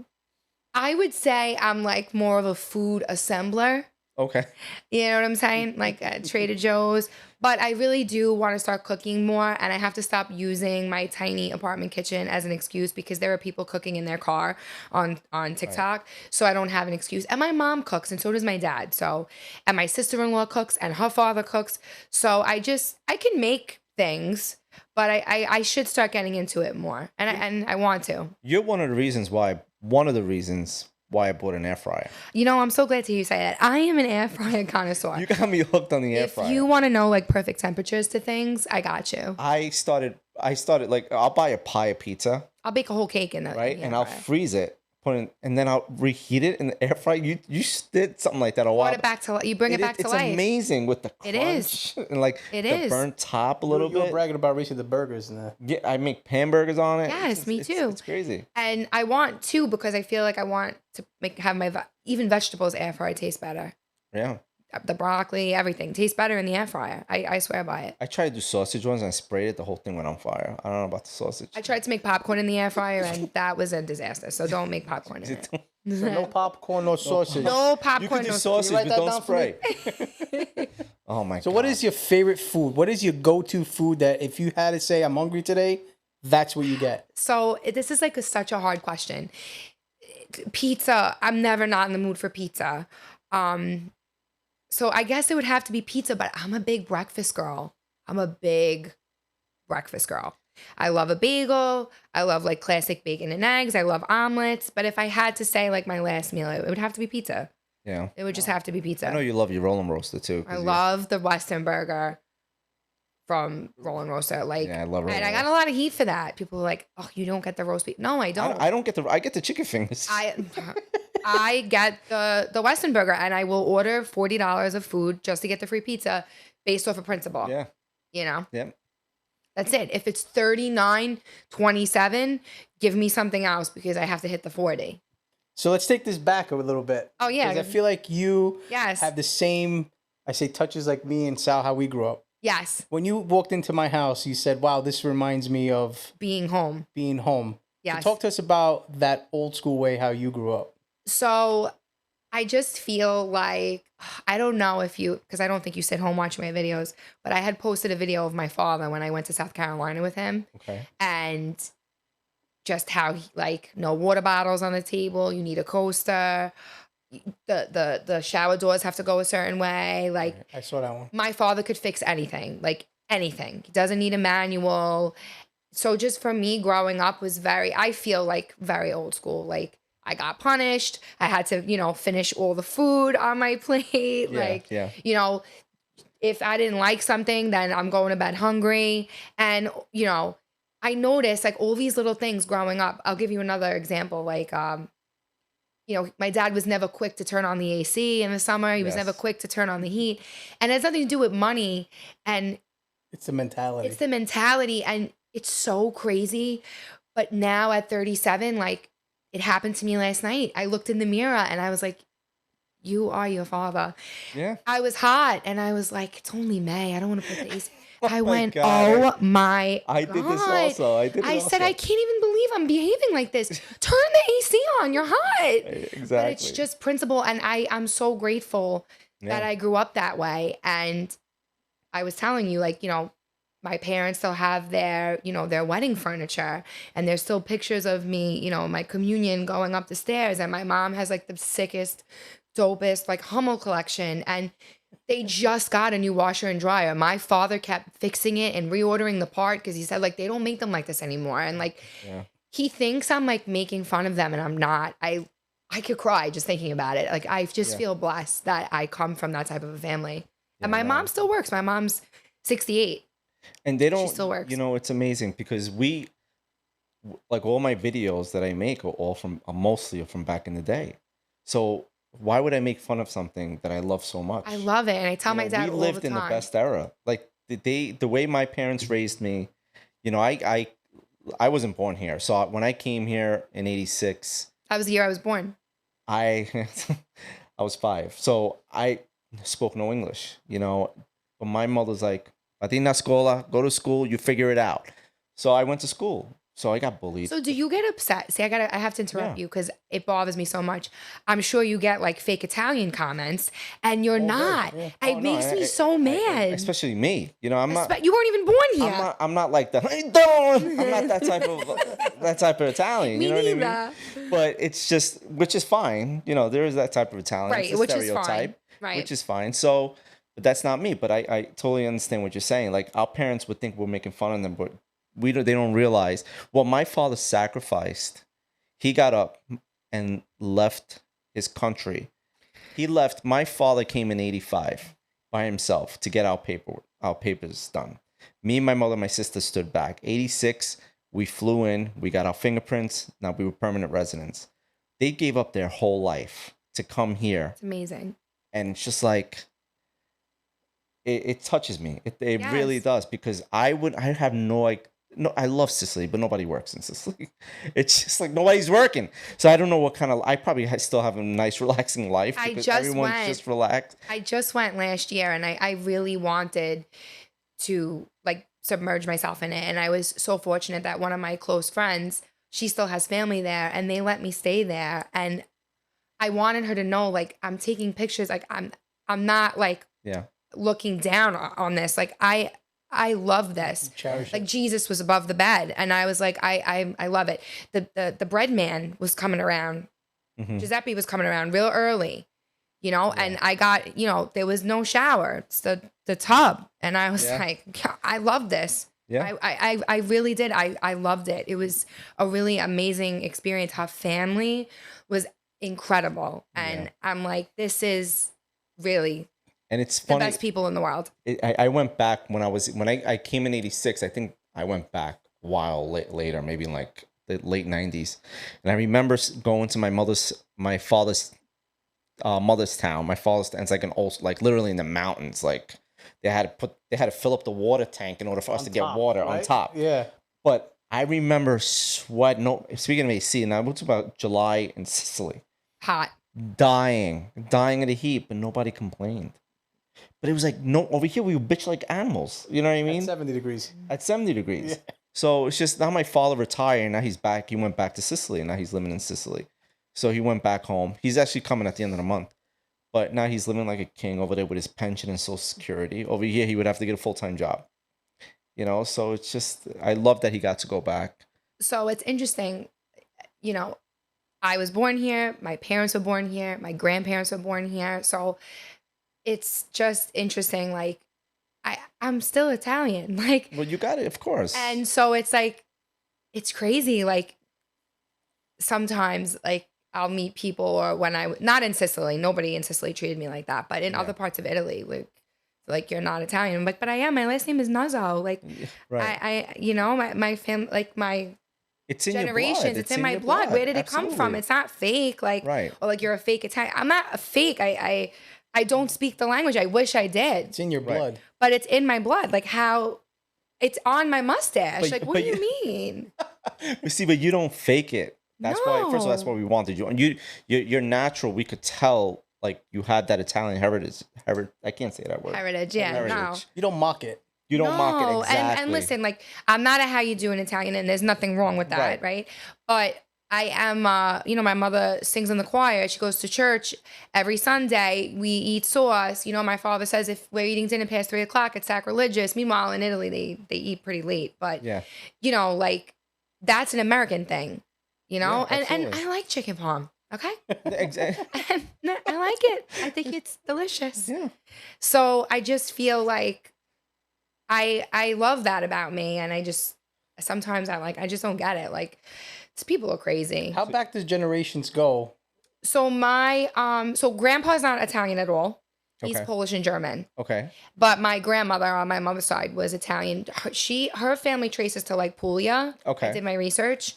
[SPEAKER 1] I would say I'm like more of a food assembler.
[SPEAKER 3] Okay.
[SPEAKER 1] You know what I'm saying? Like Trader Joe's. But I really do want to start cooking more. And I have to stop using my tiny apartment kitchen as an excuse because there are people cooking in their car on TikTok. So I don't have an excuse. And my mom cooks and so does my dad. So, and my sister-in-law cooks and her father cooks. So I can make things, but I should start getting into it more. And I want to.
[SPEAKER 3] You're one of the reasons why I bought an air fryer.
[SPEAKER 1] You know, I'm so glad to hear you say that. I am an air fryer connoisseur.
[SPEAKER 3] You got me hooked on the air
[SPEAKER 1] If
[SPEAKER 3] fryer.
[SPEAKER 1] you want to know like perfect temperatures to things, I got you.
[SPEAKER 3] I started like I'll buy a pie of pizza,
[SPEAKER 1] I'll bake a whole cake in the
[SPEAKER 3] right?
[SPEAKER 1] air
[SPEAKER 3] And I'll
[SPEAKER 1] fryer.
[SPEAKER 3] freeze it, put it, and then I'll reheat it in the air fryer. You did something like that a while.
[SPEAKER 1] Bring it back to you bring it back to
[SPEAKER 3] it's
[SPEAKER 1] life.
[SPEAKER 3] amazing with the crunch
[SPEAKER 1] It is.
[SPEAKER 3] and like
[SPEAKER 1] It
[SPEAKER 3] the
[SPEAKER 1] is.
[SPEAKER 3] burnt top a
[SPEAKER 2] You
[SPEAKER 3] little
[SPEAKER 2] were
[SPEAKER 3] bit.
[SPEAKER 2] bragging about recently the burgers and that.
[SPEAKER 3] Yeah, I make hamburgers on it.
[SPEAKER 1] Yes, me too.
[SPEAKER 3] It's crazy.
[SPEAKER 1] And I want to because I feel like I want to have my even vegetables air fryer taste better.
[SPEAKER 3] Yeah.
[SPEAKER 1] The broccoli, everything tastes better in the air fryer. I swear by it.
[SPEAKER 3] I tried to do sausage ones and I sprayed it. The whole thing went on fire. I don't know about the sausage.
[SPEAKER 1] I tried to make popcorn in the air fryer and that was a disaster. So don't make popcorn in it.
[SPEAKER 2] So no popcorn, no sausage.
[SPEAKER 1] No
[SPEAKER 3] You
[SPEAKER 1] popcorn.
[SPEAKER 3] could do
[SPEAKER 1] No
[SPEAKER 3] sausage,
[SPEAKER 2] write
[SPEAKER 3] but
[SPEAKER 2] that
[SPEAKER 3] don't
[SPEAKER 2] down for me?
[SPEAKER 3] spray. Oh my god.
[SPEAKER 2] So what is your favorite food? What is your go-to food that if you had to say I'm hungry today, that's what you get?
[SPEAKER 1] So this is like such a hard question. Pizza. I'm never not in the mood for pizza. So I guess it would have to be pizza, but I'm a big breakfast girl. I'm a big breakfast girl. I love a bagel. I love like classic bacon and eggs. I love omelets. But if I had to say like my last meal, it would have to be pizza.
[SPEAKER 3] Yeah.
[SPEAKER 1] It would just have to be pizza.
[SPEAKER 3] I know you love your Rollin' Roaster too. 'cause
[SPEAKER 1] I
[SPEAKER 3] you-
[SPEAKER 1] love the Western burger from Rollin' Roaster. Like,
[SPEAKER 3] Yeah, I love
[SPEAKER 1] and
[SPEAKER 3] Rollin'
[SPEAKER 1] I got a lot of heat for that. People are like, "Oh, you don't get the roast beef." No, I don't.
[SPEAKER 3] I don't get I get the chicken fingers.
[SPEAKER 1] I get the Western burger and I will order $40 of food just to get the free pizza based off of principle.
[SPEAKER 3] Yeah.
[SPEAKER 1] You know?
[SPEAKER 3] Yeah.
[SPEAKER 1] That's it. If it's $39.27, give me something else because I have to hit the 40.
[SPEAKER 2] So let's take this back a little bit.
[SPEAKER 1] Oh, yeah.
[SPEAKER 2] 'Cause I feel like you
[SPEAKER 1] Yes.
[SPEAKER 2] have the same, I say, touches like me and Sal, how we grew up.
[SPEAKER 1] Yes.
[SPEAKER 2] When you walked into my house, you said, wow, this reminds me of
[SPEAKER 1] Being home.
[SPEAKER 2] being home.
[SPEAKER 1] Yes.
[SPEAKER 2] So talk to us about that old school way, how you grew up.
[SPEAKER 1] So I just feel like, I don't know if you, because I don't think you sit home watching my videos, but I had posted a video of my father when I went to South Carolina with him.
[SPEAKER 3] Okay.
[SPEAKER 1] And just how he, like, no water bottles on the table, you need a coaster, the shower doors have to go a certain way. Like,
[SPEAKER 2] I saw that one.
[SPEAKER 1] my father could fix anything, like anything. He doesn't need a manual. So just for me growing up was I feel like very old school. Like, I got punished. I had to, finish all the food on my plate.
[SPEAKER 3] Yeah.
[SPEAKER 1] If I didn't like something, then I'm going to bed hungry. And, I noticed like all these little things growing up. I'll give you another example. Like, my dad was never quick to turn on the AC in the summer. He was
[SPEAKER 3] Yes.
[SPEAKER 1] never quick to turn on the heat. And it has nothing to do with money. And
[SPEAKER 2] It's the mentality.
[SPEAKER 1] it's the mentality. And it's so crazy. But now at 37, like, it happened to me last night. I looked in the mirror and I was like, you are your father.
[SPEAKER 3] Yeah.
[SPEAKER 1] I was hot and I was like, it's only May. I don't want to put the AC. I
[SPEAKER 3] my
[SPEAKER 1] went,
[SPEAKER 3] God.
[SPEAKER 1] oh my
[SPEAKER 3] I
[SPEAKER 1] God.
[SPEAKER 3] did this also.
[SPEAKER 1] I said, I can't even believe I'm behaving like this. Turn the AC on. You're hot.
[SPEAKER 3] Exactly.
[SPEAKER 1] But it's just principle. And I'm so grateful that I grew up that way. And I was telling you, like, my parents still have their wedding furniture and there's still pictures of me, my communion going up the stairs. And my mom has like the sickest, dopest, like Hummel collection. And they just got a new washer and dryer. My father kept fixing it and reordering the part because he said like, they don't make them like this anymore. And like, he thinks I'm like making fun of them and I'm not. I could cry just thinking about it. Like, I just feel blessed that I come from that type of a family. And my mom still works. My mom's 68.
[SPEAKER 3] And they don't,
[SPEAKER 1] still works.
[SPEAKER 3] it's amazing because like all my videos that I make are all are mostly from back in the day. So why would I make fun of something that I love so much?
[SPEAKER 1] I love it. And I tell
[SPEAKER 3] You
[SPEAKER 1] my
[SPEAKER 3] know,
[SPEAKER 1] dad
[SPEAKER 3] we
[SPEAKER 1] all the
[SPEAKER 3] lived in the
[SPEAKER 1] time.
[SPEAKER 3] best era. Like the way my parents raised me, you know, I wasn't born here. So when I came here in 86,
[SPEAKER 1] That was the year I was born.
[SPEAKER 3] I I was 5. So I spoke no English, you know. But my mother's like, "Pati na escola, go to school, you figure it out." So I went to school. So I got bullied.
[SPEAKER 1] So do you get upset? See, I have to interrupt
[SPEAKER 3] Yeah.
[SPEAKER 1] you because it bothers me so much. I'm sure you get like fake Italian comments and you're
[SPEAKER 2] All day,
[SPEAKER 1] not.
[SPEAKER 2] yeah.
[SPEAKER 1] It
[SPEAKER 3] Oh no,
[SPEAKER 1] makes me so mad.
[SPEAKER 3] especially me. You know,
[SPEAKER 1] You weren't even born here.
[SPEAKER 3] I'm not like the "Hey, don't." I'm not that type of Italian.
[SPEAKER 1] Me
[SPEAKER 3] You know what I
[SPEAKER 1] neither.
[SPEAKER 3] mean? But it's just, which is fine. You know, there is that type of Italian.
[SPEAKER 1] Right,
[SPEAKER 3] It's a
[SPEAKER 1] which is
[SPEAKER 3] stereotype,
[SPEAKER 1] fine. Right.
[SPEAKER 3] which is fine. So, but that's not me. But I totally understand what you're saying. Like our parents would think we're making fun of them, but they don't realize what my father sacrificed. He got up and left his country. He left. My father came in 85 by himself to get our papers done. Me, my mother, my sister stood back. 86, we flew in, we got our fingerprints. Now we were permanent residents. They gave up their whole life to come here.
[SPEAKER 1] It's amazing.
[SPEAKER 3] And it's just like, it touches me. It really
[SPEAKER 1] Yes.
[SPEAKER 3] does, because I have no, like, no, I love Sicily, but nobody works in Sicily. It's just like nobody's working. So I don't know what kind of, I probably still have a nice, relaxing life
[SPEAKER 1] I
[SPEAKER 3] because
[SPEAKER 1] just
[SPEAKER 3] everyone's
[SPEAKER 1] went.
[SPEAKER 3] just relaxed.
[SPEAKER 1] I just went last year and I really wanted to like submerge myself in it. And I was so fortunate that one of my close friends, she still has family there and they let me stay there. And I wanted her to know, like, I'm taking pictures. Like I'm not like
[SPEAKER 3] Yeah.
[SPEAKER 1] looking down on this. Like I love this.
[SPEAKER 2] Cherish
[SPEAKER 1] Like
[SPEAKER 2] it.
[SPEAKER 1] Jesus was above the bed. And I was like, I love it. The bread man was coming around.
[SPEAKER 3] Mhm.
[SPEAKER 1] Giuseppe was coming around real early, you know, and I got, you know, there was no shower. It's the tub. And I was
[SPEAKER 3] Yeah.
[SPEAKER 1] like, I love this.
[SPEAKER 3] Yeah.
[SPEAKER 1] I really did. I loved it. It was a really amazing experience. Her family was incredible. And
[SPEAKER 3] Yeah.
[SPEAKER 1] I'm like, this is really
[SPEAKER 3] And it's
[SPEAKER 1] the
[SPEAKER 3] funny.
[SPEAKER 1] best people in the world.
[SPEAKER 3] I went back when I came in 86. I think I went back a while later, maybe in like the late 90s. And I remember going to my father's mother's town. My father's, and it's like an old, like literally in the mountains. Like they had to fill up the water tank in order for us to get water on top.
[SPEAKER 2] Yeah.
[SPEAKER 3] But I remember sweat. No, speaking of AC, and I went to about July in Sicily,
[SPEAKER 1] Hot.
[SPEAKER 3] dying of the heat, but nobody complained. But it was like, no, over here we bitch like animals. You know what I mean?
[SPEAKER 2] At 70 degrees.
[SPEAKER 3] At 70 degrees.
[SPEAKER 2] Yeah.
[SPEAKER 3] So it's just, now my father retired and now he's back. He went back to Sicily and now he's living in Sicily. So he went back home. He's actually coming at the end of the month. But now he's living like a king over there with his pension and Social Security. Over here, he would have to get a full-time job. You know, so it's just, I love that he got to go back.
[SPEAKER 1] So it's interesting, you know, I was born here, my parents were born here, my grandparents were born here. So it's just interesting, like I'm still Italian. Like,
[SPEAKER 3] Well, you got it, of course.
[SPEAKER 1] and so it's like it's crazy. Like sometimes like I'll meet people, or when not in Sicily, nobody in Sicily treated me like that, but in other parts of Italy, like you're not Italian. I'm like, but I am. My last name is Nazzo. Like
[SPEAKER 3] Right.
[SPEAKER 1] I you know, my family, like my
[SPEAKER 3] It's in
[SPEAKER 1] generations,
[SPEAKER 3] your blood.
[SPEAKER 1] it's in my blood. Where did it come from?
[SPEAKER 3] Absolutely.
[SPEAKER 1] It's not fake. Like,
[SPEAKER 3] Right.
[SPEAKER 1] or like you're a fake Italian. I'm not a fake. I don't speak the language. I wish I did,
[SPEAKER 2] It's in your
[SPEAKER 3] Right.
[SPEAKER 2] blood.
[SPEAKER 1] but it's in my blood. Like how it's on my mustache.
[SPEAKER 3] But-
[SPEAKER 1] Like, what
[SPEAKER 3] but
[SPEAKER 1] do you
[SPEAKER 3] you-
[SPEAKER 1] mean?
[SPEAKER 3] But see, but you don't fake it. That's why. First of all, that's
[SPEAKER 1] No.
[SPEAKER 3] why we wanted you. And you're natural. We could tell, like, you had that Italian heritage. I can't say that word.
[SPEAKER 1] Heritage, yeah, no.
[SPEAKER 3] Heritage.
[SPEAKER 2] You don't mock it.
[SPEAKER 3] You don't mock it
[SPEAKER 1] No,
[SPEAKER 3] exactly.
[SPEAKER 1] and listen, like I'm not a how you do in Italian, and there's nothing wrong with that, right? But I am, you know, my mother sings in the choir. She goes to church every Sunday. We eat sauce. You know, my father says if we're eating dinner past 3 o'clock, it's sacrilegious. Meanwhile, in Italy, they eat pretty late. But
[SPEAKER 3] Yeah.
[SPEAKER 1] you know, like that's an American thing. You know,
[SPEAKER 3] Yeah,
[SPEAKER 1] and
[SPEAKER 3] absolutely.
[SPEAKER 1] I like chicken parm. Okay,
[SPEAKER 3] Exactly.
[SPEAKER 1] I like it. I think it's delicious.
[SPEAKER 3] Yeah.
[SPEAKER 1] So I just feel like I love that about me, and I just sometimes I just don't get it. Like these people are crazy.
[SPEAKER 2] How back does generations go?
[SPEAKER 1] So my so grandpa's not Italian at all. He's
[SPEAKER 3] Okay.
[SPEAKER 1] Polish and German.
[SPEAKER 3] Okay.
[SPEAKER 1] But my grandmother on my mother's side was Italian. Her family traces to like Puglia.
[SPEAKER 3] Okay.
[SPEAKER 1] I did my research.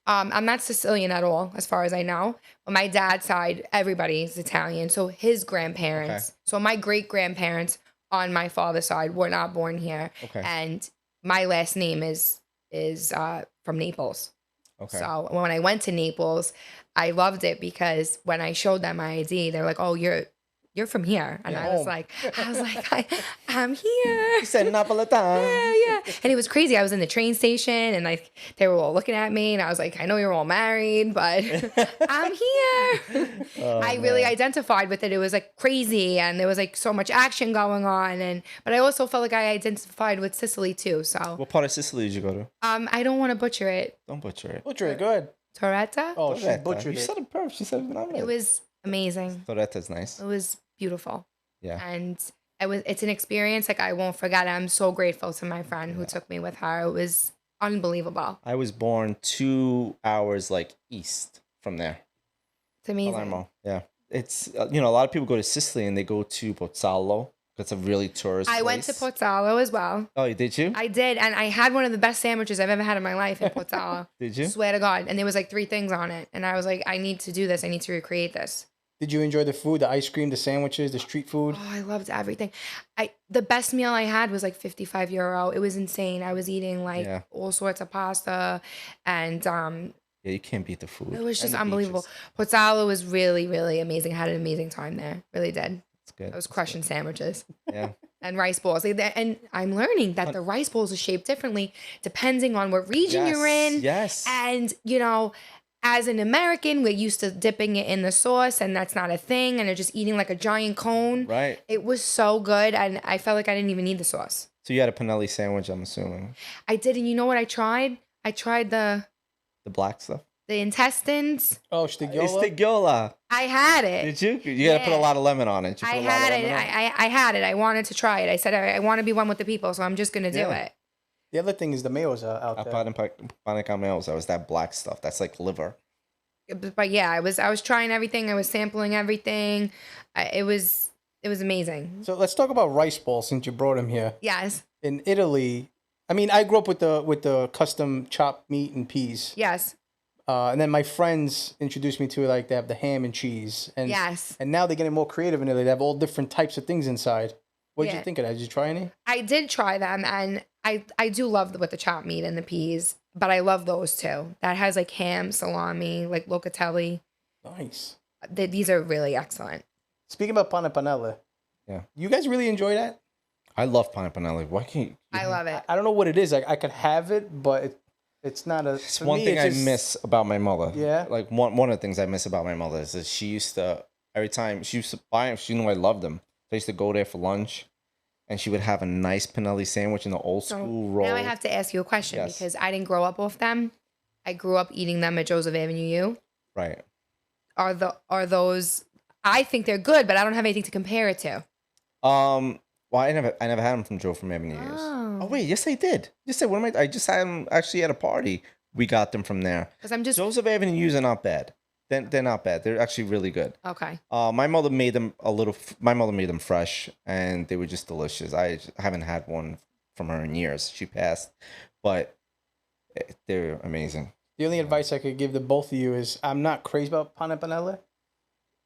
[SPEAKER 1] I'm not Sicilian at all, as far as I know. But my dad's side, everybody's Italian. So his grandparents, so my great grandparents on my father's side were not born here,
[SPEAKER 3] Okay.
[SPEAKER 1] and my last name is from Naples.
[SPEAKER 3] Okay.
[SPEAKER 1] So when I went to Naples, I loved it because when I showed them my ID, they're like, "Oh, you're from here," and
[SPEAKER 2] You're
[SPEAKER 1] I was
[SPEAKER 2] home.
[SPEAKER 1] like, I'm here.
[SPEAKER 3] You said Napolitan.
[SPEAKER 1] Yeah. And it was crazy. I was in the train station and like they were all looking at me and I was like, I know you're all married, but I'm here.
[SPEAKER 3] Oh,
[SPEAKER 1] I really
[SPEAKER 3] man.
[SPEAKER 1] identified with it. It was like crazy and there was like so much action going on but I also felt like I identified with Sicily too. So
[SPEAKER 3] What part of Sicily did you go to?
[SPEAKER 1] I don't want to butcher it.
[SPEAKER 3] Don't butcher it.
[SPEAKER 2] Butcher it. Go ahead.
[SPEAKER 1] Torretta?
[SPEAKER 2] Oh, she
[SPEAKER 3] Torretta.
[SPEAKER 2] butchered
[SPEAKER 3] You
[SPEAKER 2] it.
[SPEAKER 3] said it perfect. She said it.
[SPEAKER 1] It was amazing.
[SPEAKER 3] Torretta's nice.
[SPEAKER 1] It was beautiful.
[SPEAKER 3] Yeah.
[SPEAKER 1] And it's an experience like I won't forget. I'm so grateful to my friend who took me with her. It was unbelievable.
[SPEAKER 3] I was born 2 hours like east from there.
[SPEAKER 1] It's amazing.
[SPEAKER 3] Palermo. Yeah. It's a lot of people go to Sicily and they go to Pozzallo. That's a really tourist
[SPEAKER 1] I went to
[SPEAKER 3] place.
[SPEAKER 1] Pozzallo as well.
[SPEAKER 3] Oh, did you?
[SPEAKER 1] I did, and I had one of the best sandwiches I've ever had in my life in Pozzallo.
[SPEAKER 3] Did you?
[SPEAKER 1] Swear to God. And there was like 3 things on it. And I was like, I need to do this. I need to recreate this.
[SPEAKER 2] Did you enjoy the food, the ice cream, the sandwiches, the street food?
[SPEAKER 1] Oh, I loved everything. The best meal I had was like 55 euro. It was insane. I was eating like all sorts of pasta and
[SPEAKER 3] Yeah, you can't beat the food.
[SPEAKER 1] it was
[SPEAKER 3] And
[SPEAKER 1] just
[SPEAKER 3] the
[SPEAKER 1] unbelievable.
[SPEAKER 3] beaches.
[SPEAKER 1] Pozzallo was really, really amazing. I had an amazing time there. Really did.
[SPEAKER 3] It's good.
[SPEAKER 1] I was crushing sandwiches.
[SPEAKER 3] Yeah.
[SPEAKER 1] And rice balls. And I'm learning that the rice balls are shaped differently depending on what region you're in.
[SPEAKER 3] Yes.
[SPEAKER 1] And, as an American, we're used to dipping it in the sauce and that's not a thing. And they're just eating like a giant cone.
[SPEAKER 3] Right.
[SPEAKER 1] It was so good. And I felt like I didn't even need the sauce.
[SPEAKER 3] So you had a Pinelli sandwich, I'm assuming.
[SPEAKER 1] I did. And you know what I tried? I tried the
[SPEAKER 3] black stuff.
[SPEAKER 1] The intestines.
[SPEAKER 2] Oh,
[SPEAKER 3] It's
[SPEAKER 2] stigiola.
[SPEAKER 3] Stigiola.
[SPEAKER 1] I had it.
[SPEAKER 3] Did you? You gotta put a lot of lemon on it. Did you
[SPEAKER 1] I
[SPEAKER 3] put a lot of
[SPEAKER 1] had it.
[SPEAKER 3] lemon on
[SPEAKER 1] I had it. I wanted to try it. I said I want to be one with the people, so I'm just gonna do
[SPEAKER 3] Yeah.
[SPEAKER 1] it.
[SPEAKER 2] The other thing is the mayos are out there.
[SPEAKER 3] Pane cameos. That was that black stuff. That's like liver.
[SPEAKER 1] But yeah, I was trying everything. I was sampling everything. It was amazing.
[SPEAKER 2] So let's talk about rice balls since you brought them here.
[SPEAKER 1] Yes.
[SPEAKER 2] In Italy, I mean, I grew up with the custom chopped meat and peas.
[SPEAKER 1] Yes.
[SPEAKER 2] And then my friends introduced me to like they have the ham and cheese. And
[SPEAKER 1] Yes.
[SPEAKER 2] And now they're getting more creative in Italy. They have all different types of things inside. What did
[SPEAKER 1] Yeah.
[SPEAKER 2] you think of that? Did you try any?
[SPEAKER 1] I did try them, and I do love with the chopped meat and the peas, but I love those too. That has like ham, salami, like locatelli.
[SPEAKER 2] Nice.
[SPEAKER 1] These are really excellent.
[SPEAKER 2] Speaking about pane panelle,
[SPEAKER 3] Yeah.
[SPEAKER 2] you guys really enjoy that?
[SPEAKER 3] I love pane panelli. Why can't you?
[SPEAKER 1] I love it.
[SPEAKER 2] I don't know what it is. I could have it, but it's not a.
[SPEAKER 3] It's
[SPEAKER 2] for
[SPEAKER 3] one
[SPEAKER 2] me,
[SPEAKER 3] thing
[SPEAKER 2] it's
[SPEAKER 3] I
[SPEAKER 2] just-
[SPEAKER 3] miss about my mother.
[SPEAKER 2] Yeah?
[SPEAKER 3] Like one of the things I miss about my mother is that she used to every time she used to buy them. She knew I loved them. So I used to go there for lunch, and she would have a nice Pinelli sandwich in the old
[SPEAKER 1] So
[SPEAKER 3] school roll.
[SPEAKER 1] now I have to ask you a question
[SPEAKER 3] Yes.
[SPEAKER 1] because I didn't grow up off them. I grew up eating them at Joseph Avenue U.
[SPEAKER 3] Right.
[SPEAKER 1] Are those? I think they're good, but I don't have anything to compare it to.
[SPEAKER 3] Well, I never had them from Joe from Avenue Years.
[SPEAKER 1] Oh.
[SPEAKER 3] Oh wait, yes I did. You said what am I? I just had them actually at a party. We got them from there.
[SPEAKER 1] Because I'm just
[SPEAKER 3] Joseph Avenue U's are not bad. They're not bad. They're actually really good.
[SPEAKER 1] okay.
[SPEAKER 3] My mother made them My mother made them fresh, and they were just delicious. I haven't had one from her in years. She passed, but they're amazing.
[SPEAKER 2] The only advice I could give to both of you is I'm not crazy about pane panelle.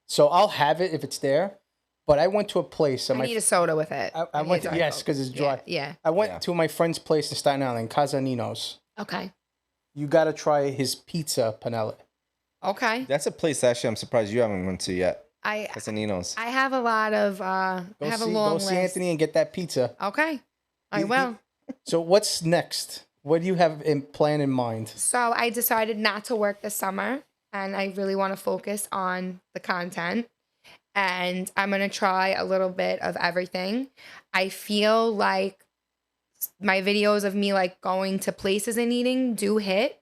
[SPEAKER 2] So I'll have it if it's there. But I went to a place.
[SPEAKER 1] I need a soda with it.
[SPEAKER 2] I
[SPEAKER 1] need
[SPEAKER 2] went
[SPEAKER 1] a
[SPEAKER 2] to,
[SPEAKER 1] Diet
[SPEAKER 2] yes,
[SPEAKER 1] Coke.
[SPEAKER 2] because it's dry.
[SPEAKER 1] Yeah.
[SPEAKER 2] I went
[SPEAKER 3] Yeah.
[SPEAKER 2] to my friend's place in Staten Island, Casa Nino's.
[SPEAKER 1] Okay.
[SPEAKER 2] You got to try his pizza panelle.
[SPEAKER 1] Okay.
[SPEAKER 3] That's a place actually I'm surprised you haven't went to yet.
[SPEAKER 1] I
[SPEAKER 3] Casanino's.
[SPEAKER 1] have a lot of I
[SPEAKER 2] Go
[SPEAKER 1] have
[SPEAKER 2] see,
[SPEAKER 1] a long
[SPEAKER 2] go
[SPEAKER 1] list.
[SPEAKER 2] see Anthony and get that pizza.
[SPEAKER 1] Okay. I
[SPEAKER 2] You-
[SPEAKER 1] will.
[SPEAKER 2] So what's next? What do you have in plan in mind?
[SPEAKER 1] So I decided not to work this summer and I really want to focus on the content. And I'm going to try a little bit of everything. I feel like my videos of me like going to places and eating do hit,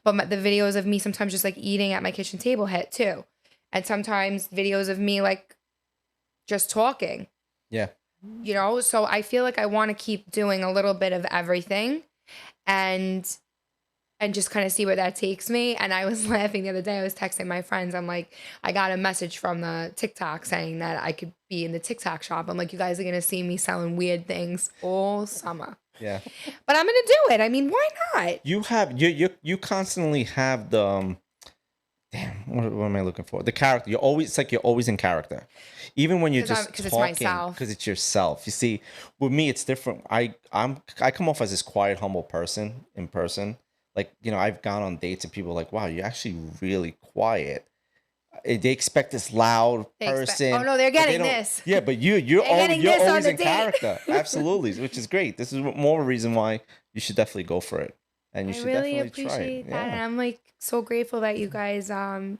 [SPEAKER 1] but the videos of me sometimes just like eating at my kitchen table hit too. And sometimes videos of me like just talking.
[SPEAKER 3] Yeah.
[SPEAKER 1] So I feel like I want to keep doing a little bit of everything. And and just kind of see where that takes me. And I was laughing the other day. I was texting my friends. I'm like, I got a message from the TikTok saying that I could be in the TikTok shop. I'm like, you guys are going to see me selling weird things all summer.
[SPEAKER 3] Yeah.
[SPEAKER 1] But I'm going to do it. I mean, why not?
[SPEAKER 3] You constantly have the damn, what am I looking for? The character. It's like you're always in character. Even when you're just
[SPEAKER 1] Because it's
[SPEAKER 3] talking,
[SPEAKER 1] myself.
[SPEAKER 3] because it's yourself. You see, with me, it's different. I come off as this quiet, humble person in person. Like, I've gone on dates and people are like, wow, you're actually really quiet. They expect this loud person.
[SPEAKER 1] Oh no, they're
[SPEAKER 3] but
[SPEAKER 1] getting
[SPEAKER 3] don't-
[SPEAKER 1] this.
[SPEAKER 3] Yeah, but you're
[SPEAKER 1] getting this on
[SPEAKER 3] always
[SPEAKER 1] the
[SPEAKER 3] in
[SPEAKER 1] date.
[SPEAKER 3] character. Absolutely, which is great. This is more of a reason why you should definitely go for it. And you
[SPEAKER 1] I
[SPEAKER 3] should
[SPEAKER 1] really
[SPEAKER 3] definitely try
[SPEAKER 1] appreciate
[SPEAKER 3] it.
[SPEAKER 1] that.
[SPEAKER 3] Yeah,
[SPEAKER 1] And I'm like so grateful that you guys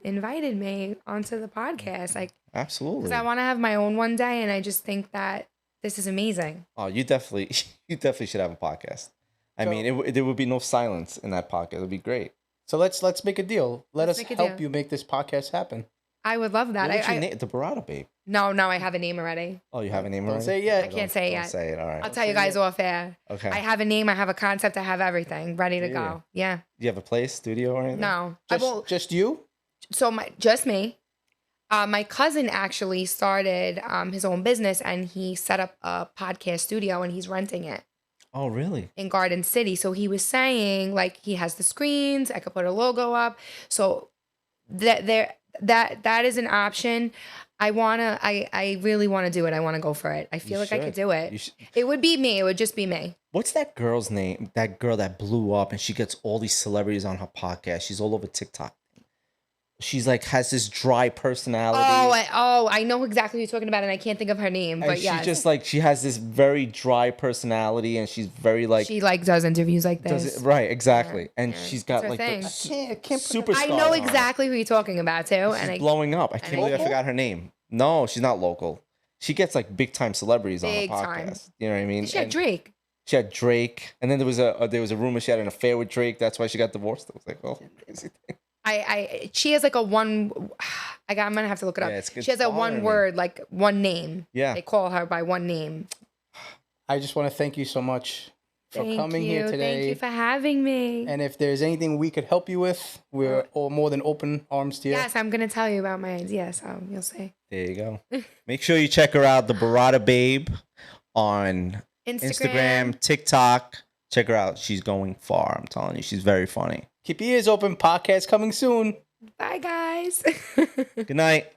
[SPEAKER 1] invited me onto the podcast. Like,
[SPEAKER 3] absolutely.
[SPEAKER 1] because I want to have my own one day, and I just think that this is amazing.
[SPEAKER 3] Oh, you definitely should have a podcast. I
[SPEAKER 2] So-
[SPEAKER 3] mean, there would be no silence in that podcast. It would be great.
[SPEAKER 2] So let's make a deal. Let
[SPEAKER 1] Let's
[SPEAKER 2] us
[SPEAKER 1] make a
[SPEAKER 2] help
[SPEAKER 1] deal.
[SPEAKER 2] you make this podcast happen.
[SPEAKER 1] I would love that.
[SPEAKER 3] What would you name the Burrata Babe?
[SPEAKER 1] No, I have a name already.
[SPEAKER 3] Oh, you have a name
[SPEAKER 2] Don't
[SPEAKER 3] already?
[SPEAKER 2] say it yet.
[SPEAKER 1] I can't say it
[SPEAKER 3] Don't
[SPEAKER 1] yet.
[SPEAKER 3] say it. All right.
[SPEAKER 1] I'll tell you guys off air.
[SPEAKER 3] Okay.
[SPEAKER 1] I have a name. I have a concept. I have everything ready to
[SPEAKER 3] Yeah.
[SPEAKER 1] go. Yeah.
[SPEAKER 3] Do you have a place, studio, or anything?
[SPEAKER 1] No. I won't.
[SPEAKER 2] Just you?
[SPEAKER 1] So just me. My cousin actually started his own business, and he set up a podcast studio, and he's renting it
[SPEAKER 3] Oh, really?
[SPEAKER 1] in Garden City. So he was saying, like, he has the screens. I could put a logo up. So that is an option. I really want to do it. I want to go for it. I feel like I could do
[SPEAKER 3] You
[SPEAKER 1] it.
[SPEAKER 3] should.
[SPEAKER 1] It would be me. It would just be me.
[SPEAKER 3] What's that girl's name? That girl that blew up and she gets all these celebrities on her podcast. She's all over TikTok. She's like has this dry personality.
[SPEAKER 1] I know exactly who you're talking about, and I can't think of her name.
[SPEAKER 3] and
[SPEAKER 1] But
[SPEAKER 3] she's
[SPEAKER 1] yeah,
[SPEAKER 3] just like she has this very dry personality, and she's very like
[SPEAKER 1] she like does interviews like
[SPEAKER 3] does
[SPEAKER 1] this.
[SPEAKER 3] it right exactly, and
[SPEAKER 1] Yeah.
[SPEAKER 3] she's got
[SPEAKER 1] It's her
[SPEAKER 3] like
[SPEAKER 1] thing.
[SPEAKER 3] the
[SPEAKER 2] I can't put
[SPEAKER 3] super.
[SPEAKER 1] I know exactly who you're talking about too,
[SPEAKER 3] She's
[SPEAKER 1] and
[SPEAKER 3] blowing up. I can't believe I
[SPEAKER 2] Local?
[SPEAKER 3] forgot her name. No, she's not local. She gets like big time celebrities on her
[SPEAKER 1] Big
[SPEAKER 3] podcast.
[SPEAKER 1] time.
[SPEAKER 3] You know what I mean?
[SPEAKER 1] she had
[SPEAKER 3] And
[SPEAKER 1] Drake.
[SPEAKER 3] She had Drake, and then there was a rumor she had an affair with Drake. That's why she got divorced. I was like, oh, crazy thing.
[SPEAKER 1] She has like a one. I'm gonna have to look it up.
[SPEAKER 3] Yeah, it's
[SPEAKER 1] She has a
[SPEAKER 3] bothering
[SPEAKER 1] one
[SPEAKER 3] me.
[SPEAKER 1] word, like one name.
[SPEAKER 3] Yeah.
[SPEAKER 1] They call her by one name.
[SPEAKER 2] I just want to thank you so much for
[SPEAKER 1] Thank
[SPEAKER 2] coming
[SPEAKER 1] you.
[SPEAKER 2] here today.
[SPEAKER 1] Thank you for having me.
[SPEAKER 2] And if there's anything we could help you with, we're all more than open arms to you.
[SPEAKER 1] Yes, I'm gonna tell you about my ideas. So you'll see.
[SPEAKER 3] There you go. Make sure you check her out, the Burrata Babe, on Instagram, TikTok. Check her out. She's going far. I'm telling you, she's very funny.
[SPEAKER 2] Keep your ears open. Podcast coming soon.
[SPEAKER 1] Bye, guys.
[SPEAKER 3] Good night.